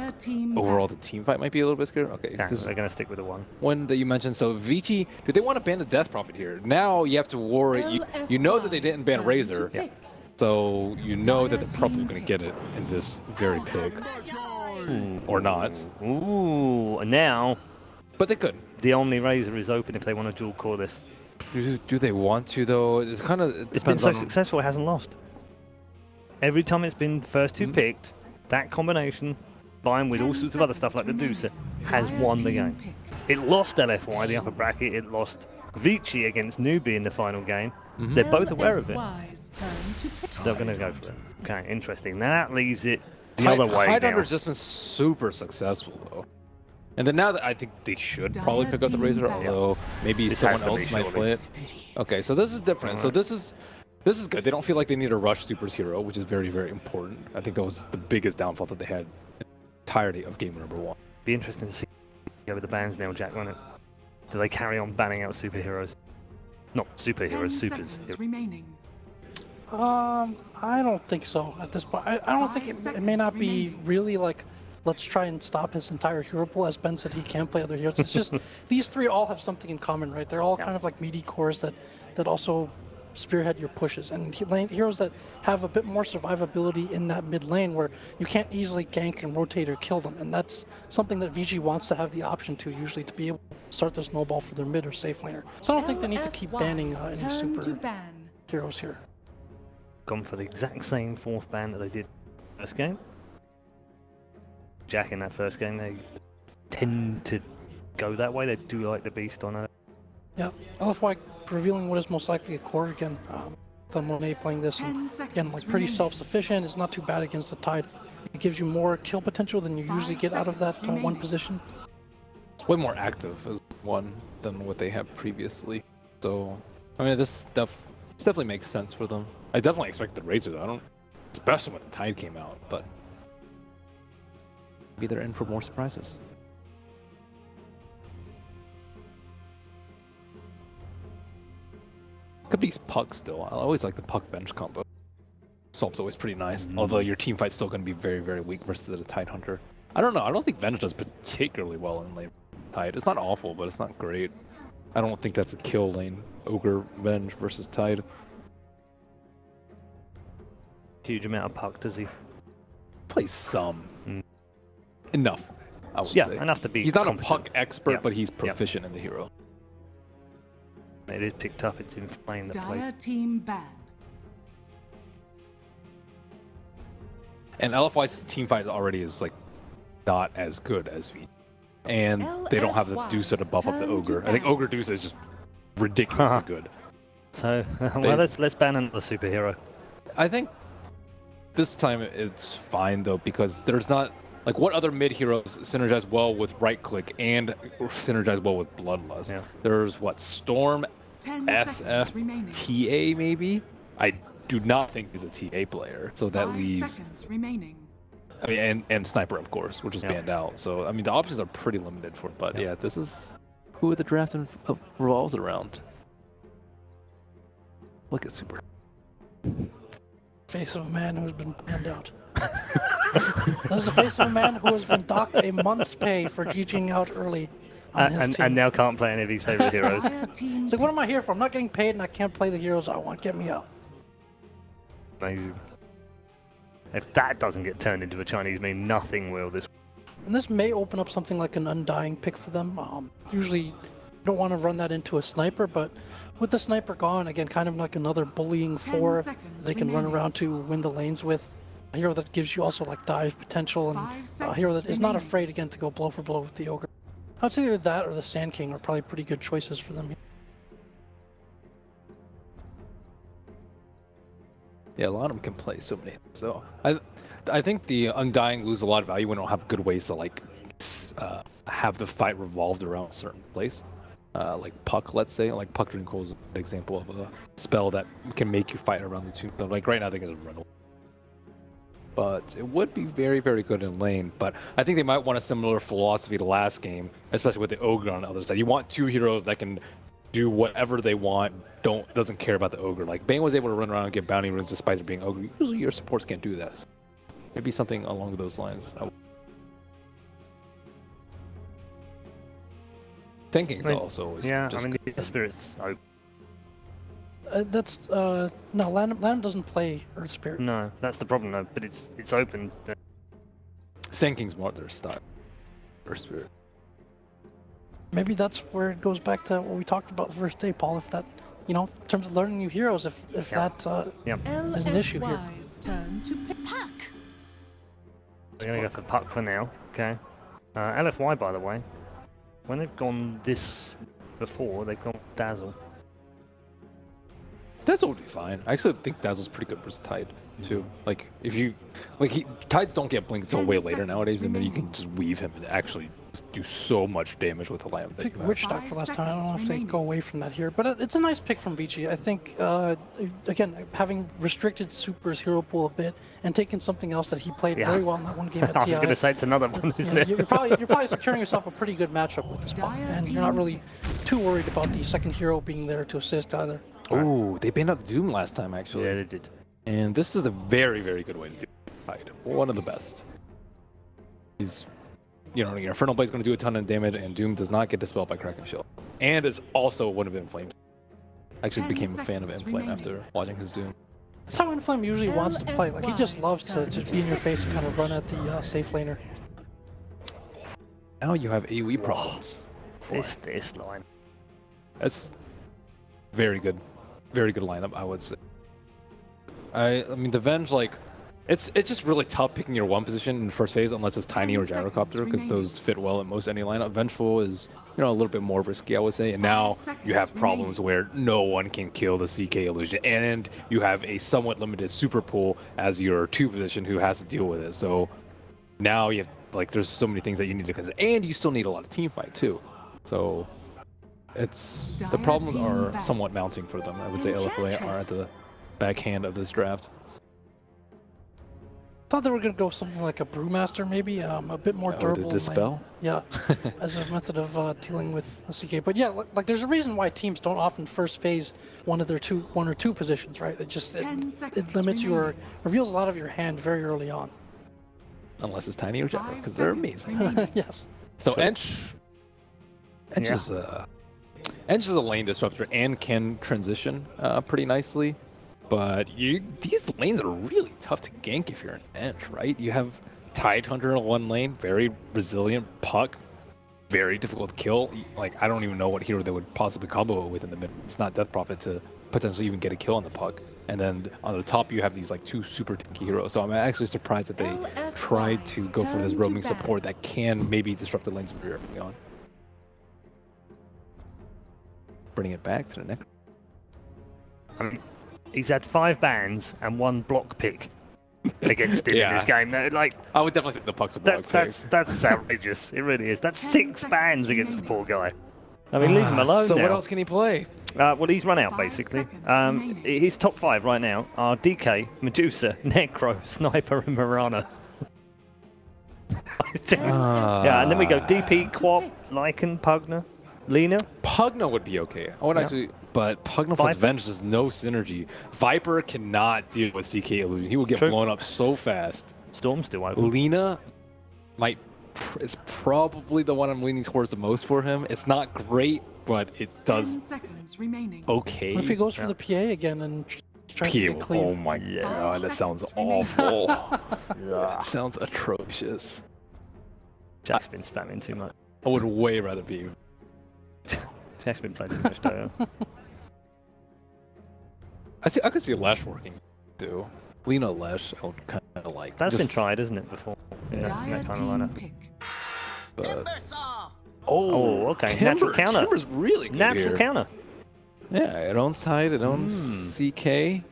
overall the team fight might be a little bit scary. Okay, yeah, they're going to stick with the one that you mentioned. So Vici, do they want to ban the Death Prophet here? Now you have to worry. You know that they didn't ban Razor, so you know that they're probably going to get it in this very pick. Or not. Ooh, now. But they could. The Omni Razor is open if they want to dual core this. Do they want to though? It's kind of. It's been so successful, it hasn't lost. Every time it's been first two picked, that combination, combined with all sorts of other stuff like the Medusa, has won the game. It lost LFY, the upper bracket. It lost Vici against Newbie in the final game. They're both aware of it. They're going to go for it. Okay, interesting. Now that leaves it the other way. Tidehunter's just been super successful though, and then now that I think they should probably pick up the Razor, although maybe someone else might play it. Okay, so this is different. So this is good. They don't feel like they need to rush Super's hero, which is very, very important. I think that was the biggest downfall that they had in the entirety of game number 1. Be interesting to see over the bans now, Jack, won't it? Do they carry on banning out superheroes? Not superheroes, supers. I don't think so at this point. I don't think it may not be really like, let's try and stop his entire hero pool. As Ben said, he can't play other heroes. It's just these three all have something in common, right? They're all kind of like meaty cores that also spearhead your pushes. And heroes that have a bit more survivability in that mid lane where you can't easily gank and rotate or kill them. And that's something that VG wants to have the option to, usually, to be able to start the snowball for their mid or safe laner. So I don't think they need to keep banning any super heroes here. Gone for the exact same fourth ban that they did first game. Jack in that first game, they tend to go that way. They do like the beast on it. Yeah, LFY revealing what is most likely a core again. Monet playing this, and again, like pretty self-sufficient. It's not too bad against the Tide. It gives you more kill potential than you usually get out of that one position. It's way more active as one than what they had previously. So, I mean, this definitely makes sense for them. I definitely expected Razor though. Especially when the Tide came out, but maybe they're in for more surprises. Could be Puck still. I always like the Puck bench combo. Swap's always pretty nice, although your team fight's still going to be very, very weak versus the Tidehunter. I don't know. I don't think Venge does particularly well in lane Tide. It's not awful, but it's not great. I don't think that's a kill lane. Augar, Venge versus Tide. Huge amount of Puck, does he? Plays some. Enough, I would say. Yeah, enough to be He's not competent. a Puck expert, but he's proficient in the hero. It is picked up, it's in flame that play. Team ban. And LFY's team fight already is like not as good as V. And they don't have the Dusa to buff up the Augar. I think Augar Dusa is just ridiculously good. So, well, let's ban another superhero. I think this time it's fine though, because there's not, like, what other mid heroes synergize well with right click and synergize well with Bloodlust? Yeah. There's what, Storm, SF, TA maybe? I do not think he's a TA player, so that leaves. I mean, and Sniper of course, which is banned out. So I mean, the options are pretty limited for. But yeah, this is who the draft revolves around. Look at Super. Face of a man who's been banned out. That's the face of a man who has been docked a month's pay for GGing out early on his team. And now can't play any of his favorite heroes. It's like, what am I here for? I'm not getting paid and I can't play the heroes I want. Get me out. Amazing. If that doesn't get turned into a Chinese meme, nothing will this. And this may open up something like an Undying pick for them. Usually, you don't want to run that into a sniper, but with the sniper gone, again, kind of like another bullying 4 they can run around to win the lanes with. A hero that gives you also like dive potential, and a hero that is not afraid, again, to go blow for blow with the Augar. I would say either that or the Sand King are probably pretty good choices for them. Yeah, a lot of them can play so many things, though. I think the Undying lose a lot of value when they don't have good ways to like have the fight revolved around a certain place. Like Puck, let's say, like Puck Dream Cold is an example of a spell that can make you fight around the two. Like right now, I think it's a run. But it would be very, very good in lane. But I think they might want a similar philosophy to last game, especially with the Augar on the other side. You want 2 heroes that can do whatever they want, doesn't care about the Augar. Like Bane was able to run around and get bounty runes despite it being Augar. Usually your supports can't do that. So maybe something along those lines. Thinking's also always just the spirits. That's no, Lanham doesn't play Earth Spirit. No, that's the problem though. But it's open. Sand King's more their style. Earth Spirit. Maybe that's where it goes back to what we talked about the first day, Paul. If that, in terms of learning new heroes, if that is an issue here. Turn to Puck. We're gonna go for Puck for now. Okay. LFY, by the way, when they've gone this before, they've gone Dazzle. Dazzle would be fine. I actually think Dazzle's pretty good versus Tide too. Like if you Tides don't get blinked until way later nowadays, and then you can just weave him and actually just do so much damage with the lamp. I picked Witch Stock for last time. I don't know if they go away from that here, but it's a nice pick from Vici. I think again, having restricted Super's hero pool a bit and taking something else that he played very well in that one game at TI. I was going to say it's another one, isn't it? You're probably securing yourself a pretty good matchup with this Puck, and you're not really too worried about the second hero being there to assist either. Oh, they banned up Doom last time, actually. Yeah, they did. And this is a very, very good way to do it. One of the best. He's, your Infernal Blade's going to do a ton of damage, and Doom does not get dispelled by Kraken Shield. And is also one of Inflame's. Actually became a fan of Inflame after watching his Doom. That's how Inflame usually wants to play. Like, he just loves to just be in your face and kind of run at the safe laner. Now you have AoE problems. This line. That's very good. Very good lineup, I would say. I mean, the Venge, like, it's just really tough picking your one position in the first phase unless it's Tiny or Gyrocopter, because those fit well in most any lineup. Vengeful is, a little bit more risky, I would say. And now you have problems where no one can kill the CK Illusion, and you have a somewhat limited super pool as your 2 position who has to deal with it. So now you have, there's so many things that you need to consider, and you still need a lot of team fight too. So the problems are somewhat mounting for them. I would say LFY are at the backhand of this draft. Thought they were going to go something like a Brewmaster, maybe a bit more durable. The Dispel? Yeah, as a method of dealing with the CK. But yeah, there's a reason why teams don't often first phase one or two positions, right? It limits your, reveals a lot of your hand very early on. Unless it's Tiny or Gyro, because they're amazing. Yes. So Ench is a lane disruptor and can transition pretty nicely, but these lanes are really tough to gank if you're an Ench, right? You have Tide Hunter in one lane, very resilient. Puck, very difficult to kill. Like, I don't even know what hero they would possibly combo it with in the middle. It's not Death Prophet to potentially even get a kill on the Puck. And then on the top, you have these 2 super tanky heroes. So I'm actually surprised that they tried to go for this roaming support that can maybe disrupt the lanes of your early on. Bringing it back to the next. He's had 5 bans and 1 block pick against him in this game. I would definitely think the Puck's a block pick. That's outrageous. It really is. That's 6 bans against the poor guy. I mean, leave him alone So now. what else can he play? Well, he's run out, basically. His top 5 right now are DK, Medusa, Necro, Sniper, and Mirana. Yeah, and then we go DP, Quap, Lycan, Pugna, Lina. Pugna would be okay. I would actually, but Pugna plus Venge has no synergy. Viper cannot deal with CK Illusion. He will get blown up so fast. Storm's still open. Lina might is probably the one I'm leaning towards the most for him. It's not great, but it 10 does seconds remaining. okay. What if he goes for the PA again and tries to get clean? Oh my god, that sounds 5 seconds remaining. awful. That sounds atrocious. Jack's been spamming too much. I would way rather be. Jack's been playing too much Dota. I could see Lesh working too. Lena Lesh, I would kind of like. That's been tried, isn't it, before? In that Dire kind of team lineup. pick. But, Oh, okay. Natural counter. Timber's really good Natural here. counter. Yeah, it owns Tide, it owns CK.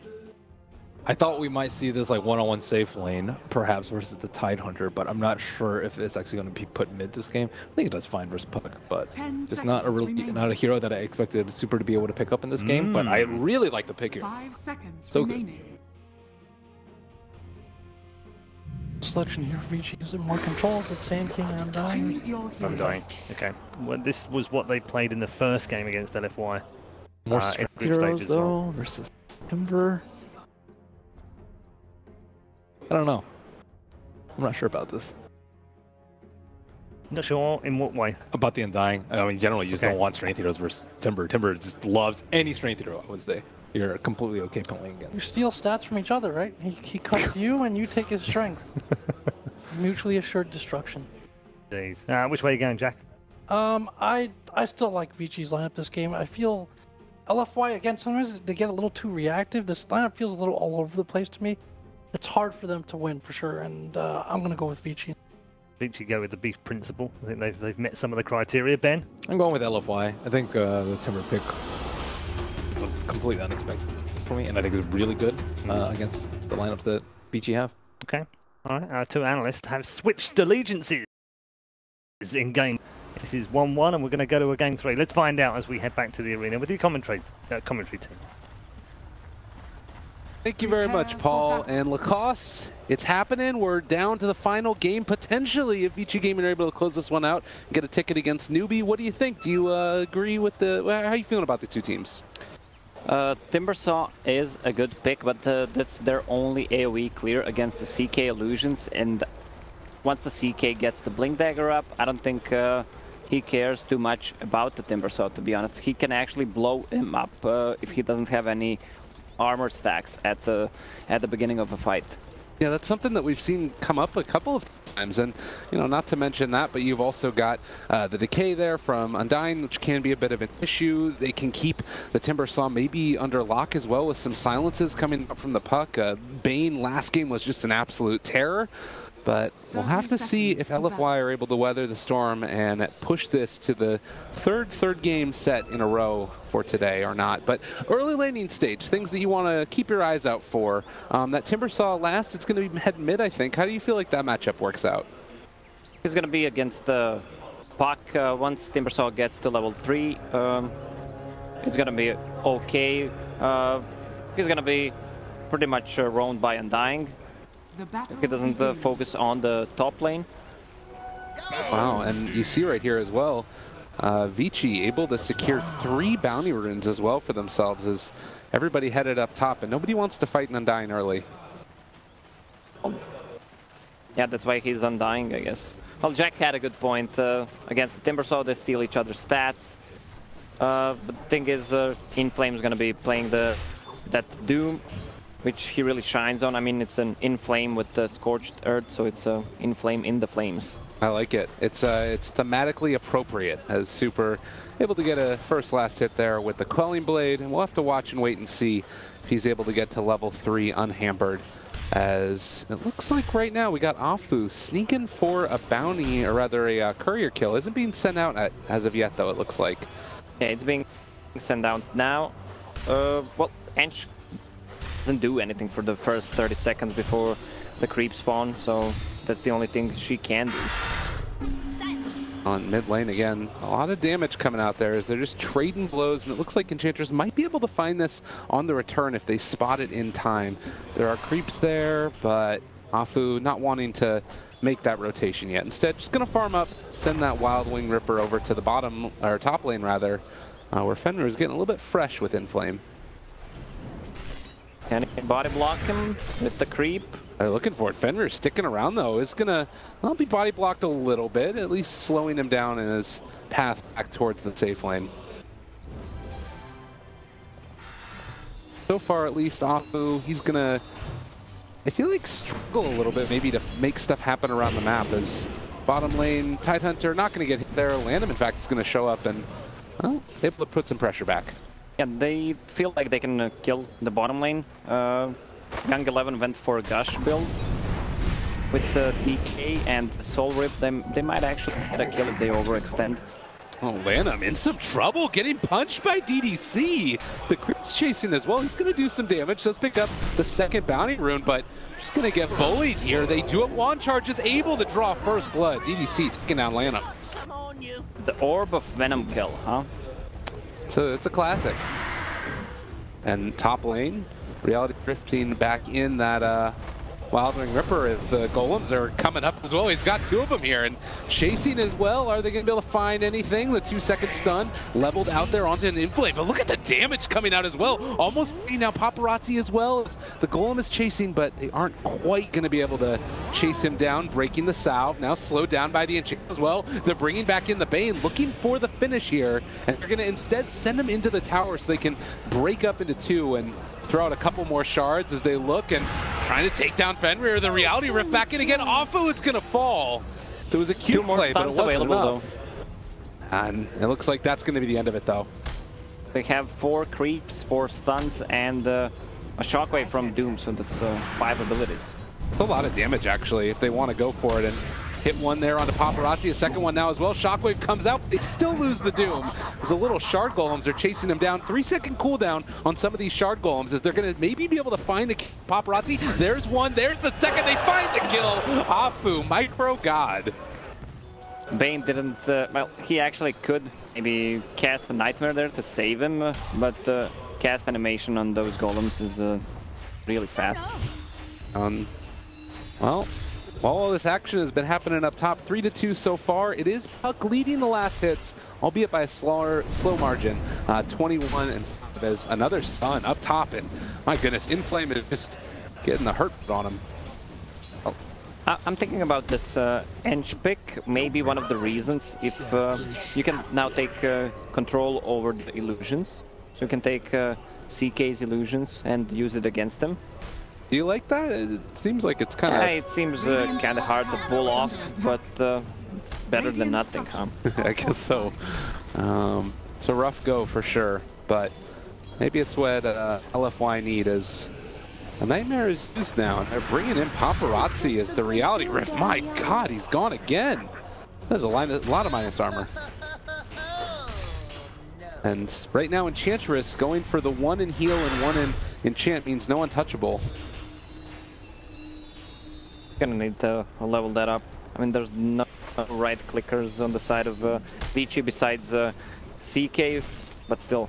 I thought we might see this like one-on-one safe lane, perhaps versus the Tide Hunter, but I'm not sure if it's actually going to be put mid this game. I think it does fine versus Puck, but 10 it's not a seconds not a hero that I expected Super to be able to pick up in this game. But I really like the pick here. 5 seconds So good. remaining. Selection here for VG is more controls at Sand King and Undying. Choose your hero. Undying. Okay. Well, this was what they played in the first game against LFY. More in strength group heroes stage as well. though versus Timber. I don't know. I'm not sure about this. Not sure in what way. About the Undying. I mean, generally, you just Okay. don't want strength heroes versus Timber. Timber just loves any strength hero, I would say. You're completely okay playing You against. steal stats from each other, right? He cuts you and you take his strength. It's mutually assured destruction. Jeez. Which way are you going, Jack? I still like VG's lineup this game. I feel LFY, again, sometimes they get a little too reactive. This lineup feels a little all over the place to me. It's hard for them to win, for sure, and I'm going to go with VG. VG go with the beef principle. I think they've met some of the criteria, Ben. I'm going with LFY. I think the Timber pick was completely unexpected for me, and I think it's really good against the lineup that BG have. Okay. All right. Our two analysts have switched allegiances in game. This is 1-1, and we're going to go to a game 3. Let's find out as we head back to the arena with your commentary team. Thank you very much, Paul and Lacoste. It's happening. We're down to the final game, potentially, if Vici Gaming are able to close this one out and get a ticket against Newbie. What do you think? Do you agree with the... How are you feeling about the two teams? Timbersaw is a good pick, but that's their only AoE clear against the CK illusions, and once the CK gets the Blink Dagger up, I don't think he cares too much about the Timbersaw, to be honest. He can actually blow him up if he doesn't have any armor stacks at the beginning of a fight. Yeah, that's something that we've seen come up a couple of times, and not to mention that, but you've also got the decay there from Undying, which can be a bit of an issue. They can keep the Timbersaw maybe under lock as well with some silences coming up from the Puck. Bane last game was just an absolute terror. But we'll have to see if LFY are able to weather the storm and push this to the third game set in a row for today or not. But early laning stage, things that you want to keep your eyes out for. That Timbersaw last, it's going to be head mid, I think. How do you feel like that matchup works out? He's going to be against the Puck. Once Timbersaw gets to level 3, it's going to be okay. He's going to be pretty much roamed by Undying. He doesn't focus on the top lane. Wow, and you see right here as well, Vici able to secure 3 bounty runes as well for themselves as everybody headed up top, and nobody wants to fight an Undying early. Yeah, that's why he's Undying, I guess. Well, Jack had a good point. Against the Timbersaw, they steal each other's stats. But the thing is, Inflame's going to be playing that Doom, which he really shines on. I mean, it's an Inflame with the Scorched Earth, so it's Inflame in the flames. I like it. It's thematically appropriate as Super able to get a first last hit there with the Quelling Blade, and we'll have to watch and wait and see if he's able to get to level 3 unhampered. As it looks like right now we got Afu sneaking for a bounty, or rather a courier kill. Isn't being sent out as of yet though, it looks like. Yeah, it's being sent out now. Well, Ench doesn't do anything for the first 30 seconds before the creep spawn, so that's the only thing she can do. On mid lane again, a lot of damage coming out there as they're just trading blows, and it looks like Enchantress might be able to find this on the return if they spot it in time. There are creeps there, but Afu not wanting to make that rotation yet. Instead, just gonna farm up, send that Wild Wing Ripper over to the bottom, or top lane rather, where Fenrir is getting a little bit fresh with Inflame. Can he body block him with the creep? They're looking for it. Fenrir sticking around, though, is going to be body blocked a little bit, at least slowing him down in his path back towards the safe lane. So far, at least, Afu, he's going to, I feel like, struggle a little bit maybe to make stuff happen around the map as bottom lane, Tidehunter not going to get hit there. Landham, in fact, is going to show up and, well, able to put some pressure back. Yeah, they feel like they can kill the bottom lane. Young 11 went for a Gush build with DK and Soul Rip. They might actually get a kill if they overextend. Oh, Lanham in some trouble, getting punched by DDC. The creep's chasing as well. He's going to do some damage. Does pick up the second bounty rune, but just going to get bullied here. They do have wand charges, able to draw first blood. DDC taking down Lanham. The Orb of Venom kill, huh? So it's a classic. And top lane, Reality drifting back in that Wildling Ripper as the golems are coming up as well. He's got two of them here and chasing as well. Are they going to be able to find anything? The 2-second stun leveled out there onto an inflame. But look at the damage coming out as well. Almost now paparazzi as well. As the golem is chasing, but they aren't quite going to be able to chase him down. Breaking the salve. Now slowed down by the enchant as well. They're bringing back in the Bane, looking for the finish here. And they're going to instead send him into the tower so they can break up into two and throw out a couple more shards as they look and trying to take down Fenrir. The Reality Rift back in again. Afu, it's going to fall. There was a cute play, but it wasn't enough. And it looks like that's going to be the end of it, though. They have 4 creeps, 4 stuns, and a shockwave from Doom, so that's 5 abilities. It's a lot of damage, actually, if they want to go for it. And hit one there onto Paparazzi, a second one now as well. Shockwave comes out, they still lose the Doom. As the little Shard Golems are chasing him down. 3-second cooldown on some of these Shard Golems as they're going to maybe be able to find the Paparazzi. There's one, there's the second, they find the kill. Afu, Micro God. Bane didn't, well, he actually could maybe cast a Nightmare there to save him, but cast animation on those Golems is really fast. Well, while all this action has been happening up top, 3-2 so far, it is Puck leading the last hits, albeit by a slow margin. 21 and there's another Sun up top, and my goodness, Inflame is just getting the hurt on him. Oh. I'm thinking about this Ench pick, maybe one of the reasons, if you can now take control over the illusions. So you can take CK's illusions and use it against them. Do you like that? It seems like it's kind of... It seems kind of hard to pull off, but it's better than nothing, huh? I guess so. It's a rough go for sure, but maybe it's what LFY need as a Nightmare is used now. And they're bringing in Paparazzi as the Reality Rift. My God, he's gone again. There's a lot of minus armor. And right now Enchantress going for the 1 in heal and 1 in enchant means no untouchable. Gonna need to level that up. I mean, there's no right clickers on the side of Vici besides CK, but still.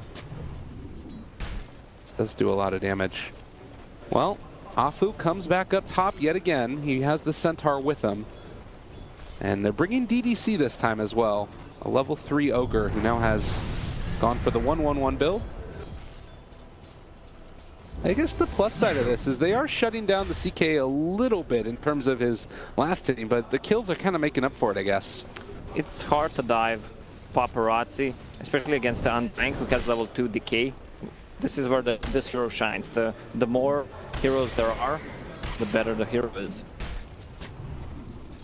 Does do a lot of damage. Well, Afu comes back up top yet again. He has the Centaur with him. And they're bringing DDC this time as well. A level 3 Augar who now has gone for the 1-1-1 build. I guess the plus side of this is they are shutting down the CK a little bit in terms of his last hitting, but the kills are kind of making up for it, I guess. It's hard to dive Paparazzi, especially against the Untank who has level 2 decay. This is where this hero shines. The more heroes there are, the better the hero is.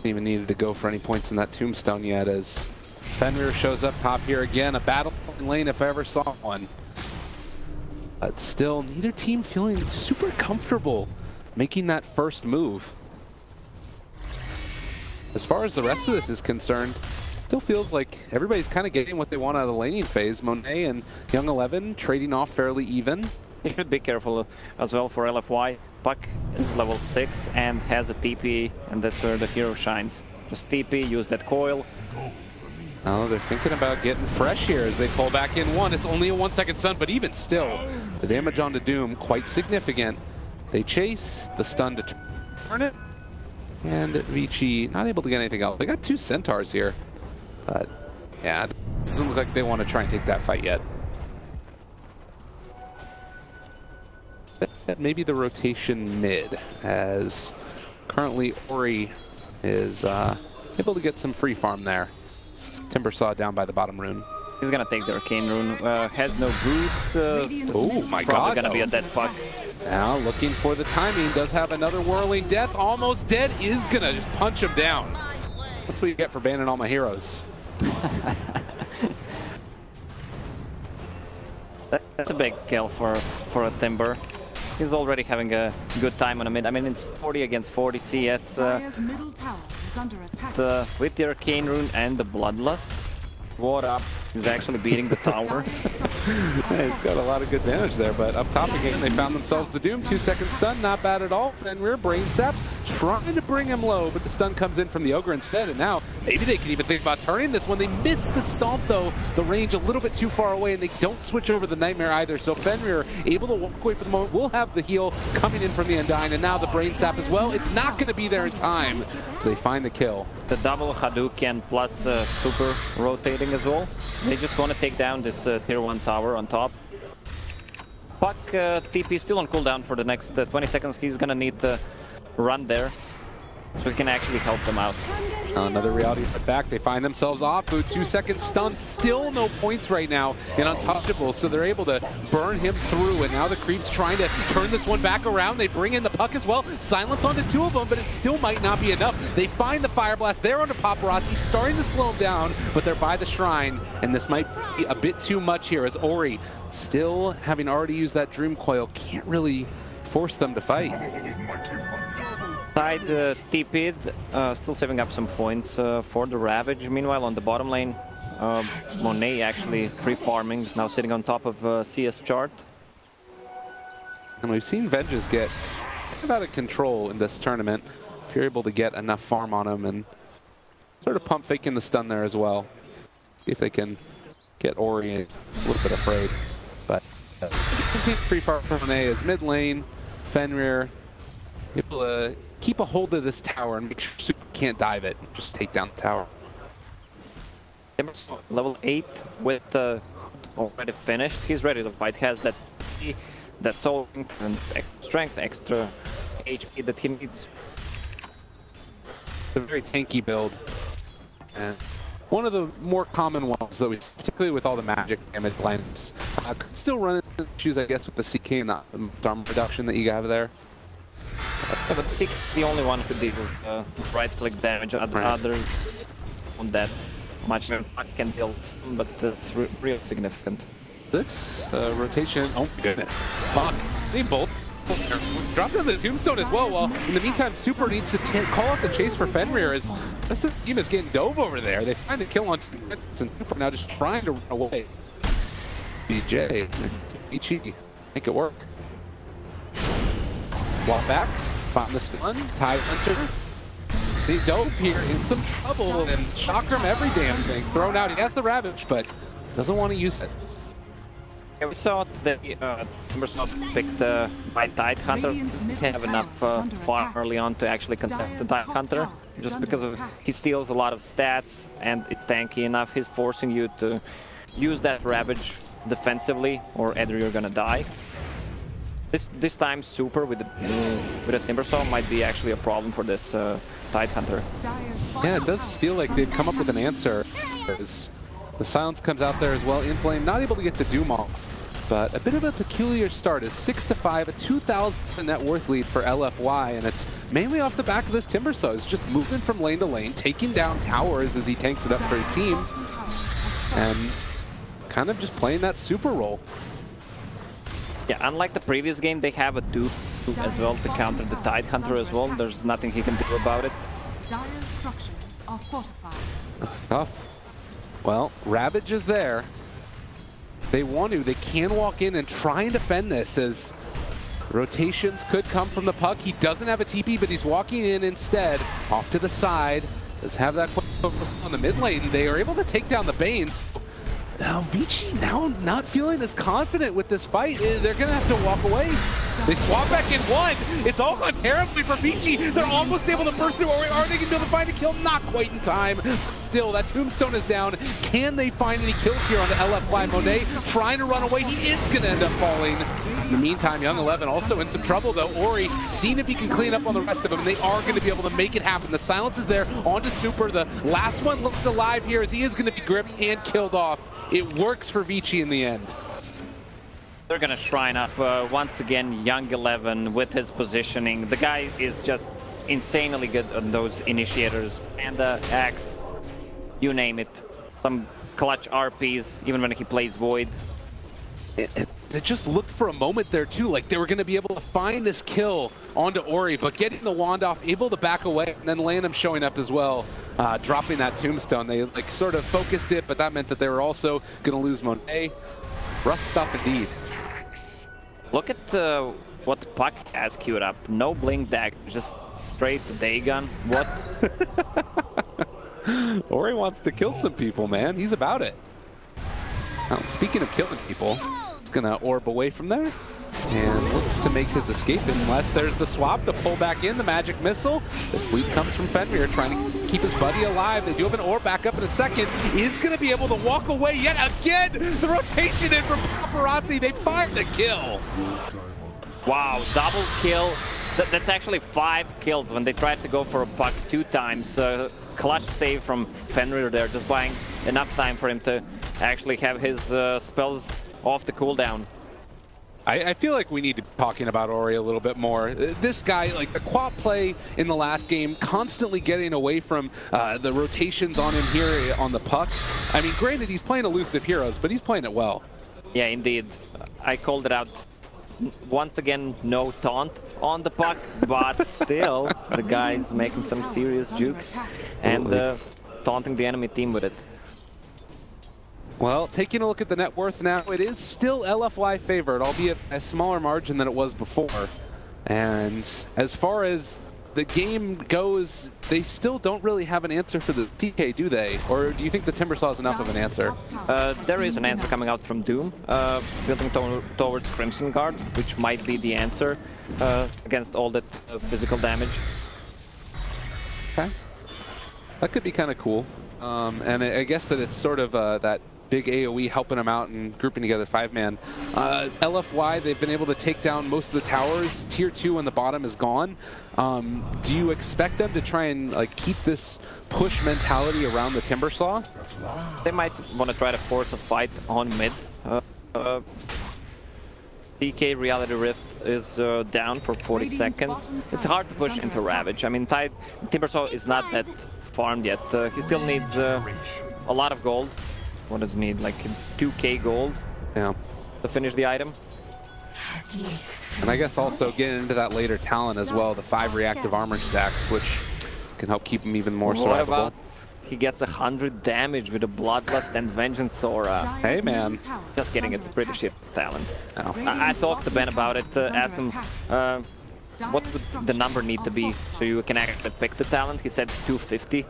Even needed to go for any points in that tombstone yet as Fenrir shows up top here again. A battle lane if I ever saw one. But still, neither team feeling super comfortable making that first move. As far as the rest of this is concerned, still feels like everybody's kind of getting what they want out of the laning phase. Monet and Young 11 trading off fairly even. You should be careful as well for LFY. Puck is level 6 and has a TP, and that's where the hero shines. Just TP, use that coil. Oh, they're thinking about getting fresh here as they pull back in one. It's only a 1-second stun, but even still, the damage onto Doom quite significant. They chase, the stun to turn it, and Vici not able to get anything else. They got 2 Centaurs here, but yeah, it doesn't look like they want to try and take that fight yet. Maybe the rotation mid as currently Ori is able to get some free farm there. Timbersaw down by the bottom rune. He's gonna take the Arcane Rune. Has no boots. Oh my god. Probably gonna be a dead puck. Now looking for the timing. Does have another Whirling Death. Almost dead. Is gonna just punch him down. That's what you get for banning all my heroes. That's a big kill for a Timber. He's already having a good time on a mid. I mean, it's 40 against 40 CS. Middle tower is under attack. With the Arcane Rune and the Bloodlust. What up? He's actually beating the tower. Yeah, he's got a lot of good damage there, but up top again, they found themselves the Doom. 2-second stun, not bad at all. Then we're Brain Sap trying to bring him low, but the stun comes in from the Augar instead, and now maybe they can even think about turning this one. They missed the stomp though, the range a little bit too far away, and they don't switch over the Nightmare either, so Fenrir able to walk away for the moment. Will have the heal coming in from the Undying, and now the Brain Sap as well. It's not going to be there in time, so they find the kill. The double Hadouken plus super rotating as well. They just want to take down this tier 1 tower on top. Puck TP still on cooldown for the next 20 seconds. He's gonna need to run there so he can actually help them out. Another reality back. They find themselves off. 2-second stun. Still no points right now in Untouchable, so they're able to burn him through. And now the Creep's trying to turn this one back around. They bring in the puck as well. Silence onto 2 of them, but it still might not be enough. They find the Fire Blast. They're under Paparazzi, starting to slow him down, but they're by the Shrine. And this might be a bit too much here as Ori, still having already used that Dream Coil, can't really force them to fight. Side TP'd, still saving up some points for the Ravage. Meanwhile, on the bottom lane, Monet actually free farming, now sitting on top of CS chart. And we've seen Vengeance get out of control in this tournament. If you're able to get enough farm on him and sort of pump faking the stun there as well. See if they can get Ori a little bit afraid. But free farm from Monet is mid lane. Fenrir able to keep a hold of this tower and make sure Super can't dive it. Just take down the tower. Level 8 with already finished. He's ready to fight. Has that soul and extra strength, extra HP that he needs. It's a very tanky build. And one of the more common ones that we, particularly with all the magic damage lineups, could still run into issues, I guess, with the CK and the armor reduction that you have there. Yeah, but CK is the only one who deals with right-click damage. Others on that much can deal, but that's real significant. This rotation, oh my goodness, fuck, they both dropped on the tombstone as well. Well, in the meantime, Super needs to call out the chase for Fenrir as this team is getting dove over there. They find the kill on and Super now just trying to run away. BJ, Ichi, make it work. Walk back, find the stun, Tide Hunter. They dove here in some trouble and Chakram every damn thing. Thrown out, he has the Ravage, but doesn't want to use it. Yeah, we saw that Timbersaw picked by Tide Hunter. He didn't have enough far early on to actually contest the Tide Hunter, just because of he steals a lot of stats and it's tanky enough. He's forcing you to use that Ravage defensively, or either you're gonna die. This time, Super with a Timbersaw might be actually a problem for this Tide Hunter. Yeah, it does feel like they've come up with an answer. The silence comes out there as well. Inflame not able to get the Doom off, but a bit of a peculiar start. Is 6-5, a 2,000 net worth lead for LFY, and it's mainly off the back of this Timbersaw. He's just moving from lane to lane, taking down towers as he tanks it up for his team, and kind of just playing that Super role. Yeah, unlike the previous game, they have a Doom as well to counter the Tide Hunter as well. There's nothing he can do about it. Dire structures are fortified. That's tough. Well, Ravage is there. They can walk in and try and defend this as rotations could come from the puck. He doesn't have a TP, but he's walking in instead. Off to the side. Does have that on the mid lane. They are able to take down the Banes. Now Vici now not feeling as confident with this fight. They're gonna have to walk away. They swap back in one. It's all gone terribly for Vici. They're almost able to burst through. Are they gonna be able to find a kill? Not quite in time. But still, that tombstone is down. Can they find any kills here on the LFY? Monet trying to run away. He is gonna end up falling. In the meantime, Young 11 also in some trouble, though. Ori, seeing if he can clean up on the rest of them, and they are going to be able to make it happen. The silence is there. On to Super. The last one looks alive here as he is going to be gripped and killed off. It works for Vici in the end. They're going to shrine up once again Young 11 with his positioning. The guy is just insanely good on those initiators. And the axe, you name it. Some clutch RPs, even when he plays Void. It just looked for a moment there too, like they were going to be able to find this kill onto Ori, but getting the wand off, able to back away, and then Lanham showing up as well, dropping that tombstone. They like sort of focused it, but that meant that they were also going to lose Monet. Rough stuff indeed. Look at what Puck has queued up. No blink deck, just straight Dagon. What? Ori wants to kill some people, man. He's about it. Now, speaking of killing people, he's going to orb away from there and looks to make his escape unless there's the swap to pull back in the magic missile. The sleep comes from Fenrir trying to keep his buddy alive. They do have an orb back up in a second. Is going to be able to walk away yet again. The rotation in from Paparazzi. They find the kill. Wow, double kill. That's actually 5 kills when they tried to go for a Puck 2 times. Clutch save from Fenrir there, just buying enough time for him to actually have his spells off the cooldown. I feel like we need to be talking about Ori a little bit more. This guy, like the quad play in the last game, constantly getting away from the rotations on him here on the Puck. I mean, granted, he's playing elusive heroes, but he's playing it well. Yeah, indeed. I called it out. Once again, no taunt on the Puck, but still, the guy's making some serious jukes and taunting the enemy team with it. Well, taking a look at the net worth now, it is still LFY favored, albeit a smaller margin than it was before. And as far as the game goes, they still don't really have an answer for the TK, do they? Or do you think the Timbersaw is enough of an answer? There is an answer coming out from Doom, building towards Crimson Guard, which might be the answer against all that physical damage. Okay. That could be kind of cool. And I guess that it's sort of that big AoE helping them out and grouping together 5-man. LFY, they've been able to take down most of the towers. Tier 2 on the bottom is gone. Do you expect them to try and like keep this push mentality around the Timbersaw? They might want to try to force a fight on mid. TK Reality Rift is down for 40 seconds. It's hard to push into Ravage. I mean, Timbersaw is not that farmed yet. He still needs a lot of gold. What does he need? Like 2k gold? Yeah. To finish the item. And I guess also getting into that later talent as well, the 5 reactive armor stacks, which can help keep him even more survivable. What about he gets 100 damage with a Bloodlust and Vengeance Aura? Hey man. Just kidding, it's a pretty shit talent. Oh. I talked to Ben about it, asked him what would the number need to be so you can actually pick the talent. He said 250.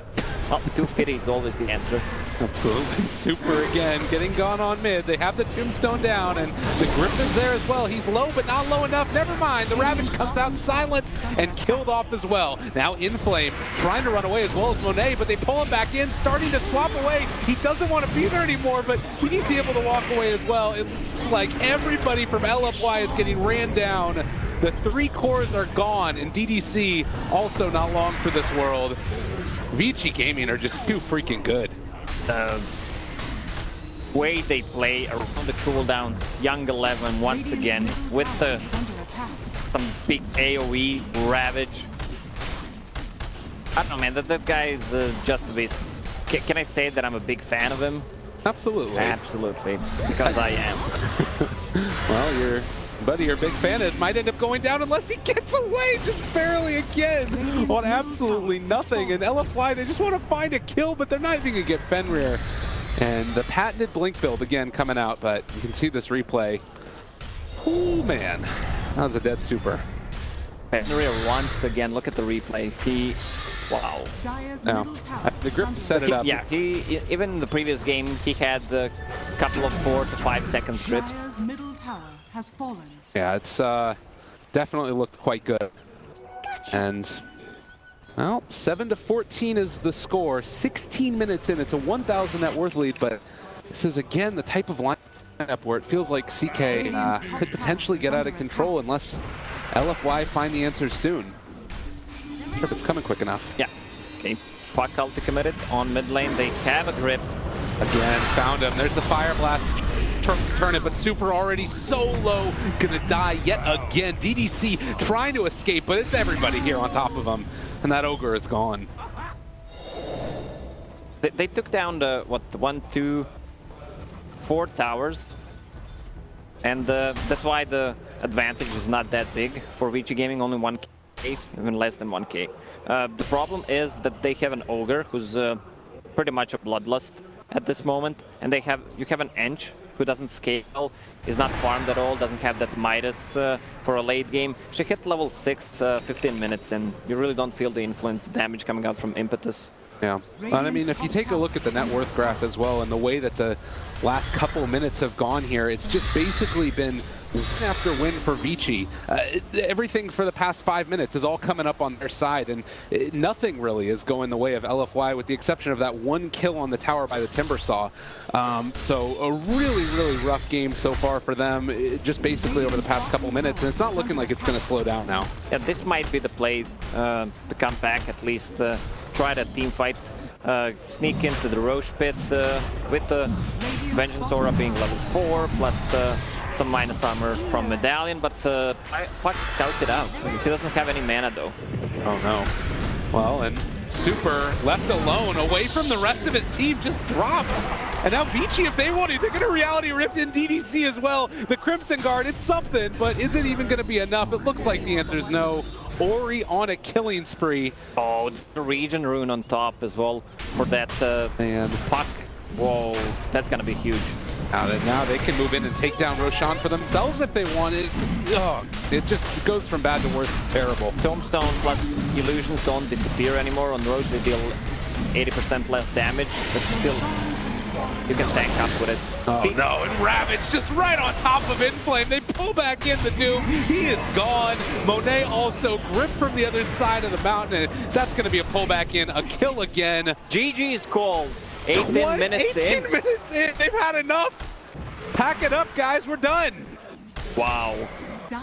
Well, 250 is always the answer. Absolutely. Super again, getting gone on mid. They have the tombstone down, and the grip is there as well. He's low, but not low enough. Never mind. The Ravage comes out silenced and killed off as well. Now Inflame trying to run away as well as Monet, but they pull him back in, starting to swap away. He doesn't want to be there anymore, but he's able to walk away as well. It looks like everybody from LFY is getting ran down. The 3 cores are gone, and DDC also not long for this world. Vici Gaming are just too freaking good. Way they play around the cooldowns, Young 11 once again with some big AoE Ravage. I don't know, man, that guy is just a beast. Can I say that I'm a big fan of him? Absolutely. Absolutely, because I am. Well, your buddy, your big fan is, might end up going down unless he gets away just barely again on absolutely nothing. And LFY, they just want to find a kill, but they're not even going to get Fenrir. And the patented Blink build again coming out, but you can see this replay. Oh man, that was a dead super. Fenrir once again, look at the replay. Wow. Oh. The grip to set it up. Yeah, even in the previous game, he had a couple of 4 to 5 seconds grips. Has fallen. Yeah, it's definitely looked quite good. And well, 7-14 is the score. 16 minutes in, it's a 1,000 net worth lead, but this is again the type of line lineup where it feels like CK could potentially get out of control unless LFY find the answers soon. I'm sure if it's coming quick enough. Yeah. Okay. Puck ulti committed on mid lane. They have a grip. Again, found him. There's the Fire Blast. Turn it, but Super already so low, gonna die yet again. DDC trying to escape, but it's everybody here on top of him, and that Augar is gone. They took down the, what, 1, 2, 4 towers, and that's why the advantage is not that big for VG Gaming, only 1k, even less than 1k. The problem is that they have an Augar who's pretty much a bloodlust at this moment, and you have an Ench who doesn't scale, is not farmed at all, doesn't have that Midas for a late game. She hit level 6, 15 minutes, and you really don't feel the influence, the damage coming out from Impetus. Yeah, and I mean, if you take a look at the net worth graph as well, and the way that the last couple minutes have gone here, it's just basically been win after win for Vici. Everything for the past 5 minutes is all coming up on their side, and nothing really is going the way of LFY, with the exception of that 1 kill on the tower by the Timbersaw. So a really, really rough game so far for them, just basically over the past couple minutes, and it's not looking like it's going to slow down now. Yeah, this might be the play to come back, at least try that team fight. Sneak into the Roche pit with the Vengeance Aura being level 4, plus some minus armor from Medallion, but Puck scouted out. He doesn't have any mana though. Oh no. Well, and Super, left alone, away from the rest of his team, just dropped. And now Vici, if they want it, they're going to Reality Rift in DDC as well. The Crimson Guard, it's something, but is it even going to be enough? It looks like the answer is no. Ori on a killing spree. Oh, the Region Rune on top as well for that Puck. Whoa, that's going to be huge. Now they can move in and take down Roshan for themselves if they want it. Oh, it just goes from bad to worse. It's terrible. Tombstone plus illusions don't disappear anymore. On Roche they deal 80% less damage, but still you can tank up with it. Oh no, and Ravage just right on top of Inflame. They pull back in the Doom. He is gone. Monet also gripped from the other side of the mountain, and that's going to be a pullback in, a kill again. GG is called. 18 minutes in. 18 minutes in. They've had enough. Pack it up, guys. We're done. Wow. Dire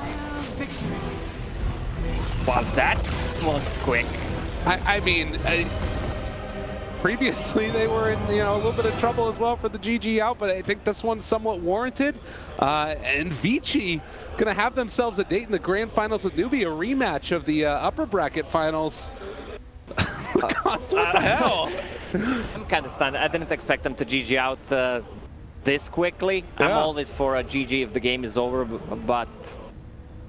victory. Wow, that was quick. I mean, previously they were in a little bit of trouble as well for the GG out, but I think this one's somewhat warranted. And Vici gonna have themselves a date in the grand finals with Newbie, a rematch of the upper bracket finals. What the hell? I'm kind of stunned. I didn't expect them to GG out this quickly. Yeah. I'm always for a GG if the game is over, but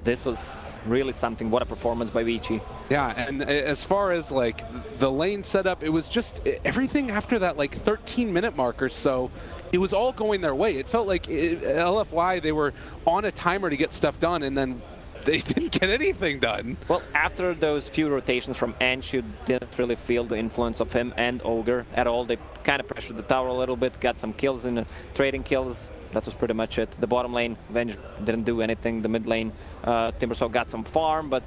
this was really something. What a performance by Vici. Yeah, and as far as like the lane setup, it was just everything after that like 13-minute mark or so. It was all going their way. It felt like LFY, they were on a timer to get stuff done, and then they didn't get anything done. Well, after those few rotations from Ench, you didn't really feel the influence of him and Augar at all. They kind of pressured the tower a little bit, got some kills in the trading kills. That was pretty much it. The bottom lane, Venge didn't do anything. The mid lane, Timbersaw got some farm, but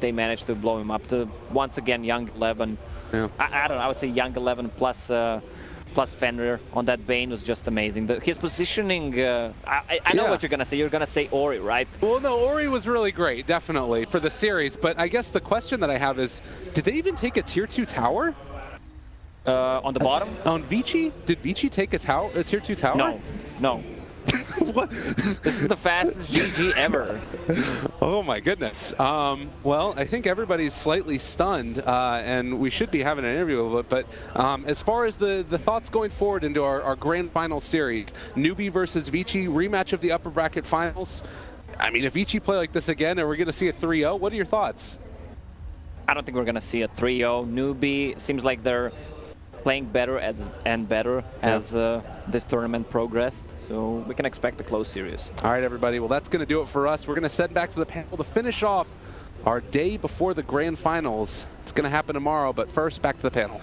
they managed to blow him up. Once again, Young 11. Yeah. I don't know, I would say Young 11 plus Fenrir on that Bane was just amazing. His positioning, I know what you're going to say. You're going to say Ori, right? Well, no, Ori was really great, definitely, for the series. But I guess the question that I have is, did they even take a tier 2 tower? On the bottom? On Vici? Did Vici take a tier 2 tower? No, no. What? This is the fastest GG ever. Oh my goodness. Well, I think everybody's slightly stunned, and we should be having an interview of it. But as far as the thoughts going forward into our grand final series, Newbie versus Vici, rematch of the upper bracket finals. I mean, if Vici play like this again, are we going to see a 3-0? What are your thoughts? I don't think we're going to see a 3-0. Newbie seems like they're playing better and better as this tournament progressed, so we can expect a close series. All right, everybody. Well, that's going to do it for us. We're going to send back to the panel to finish off our day before the grand finals. It's going to happen tomorrow, but first, back to the panel.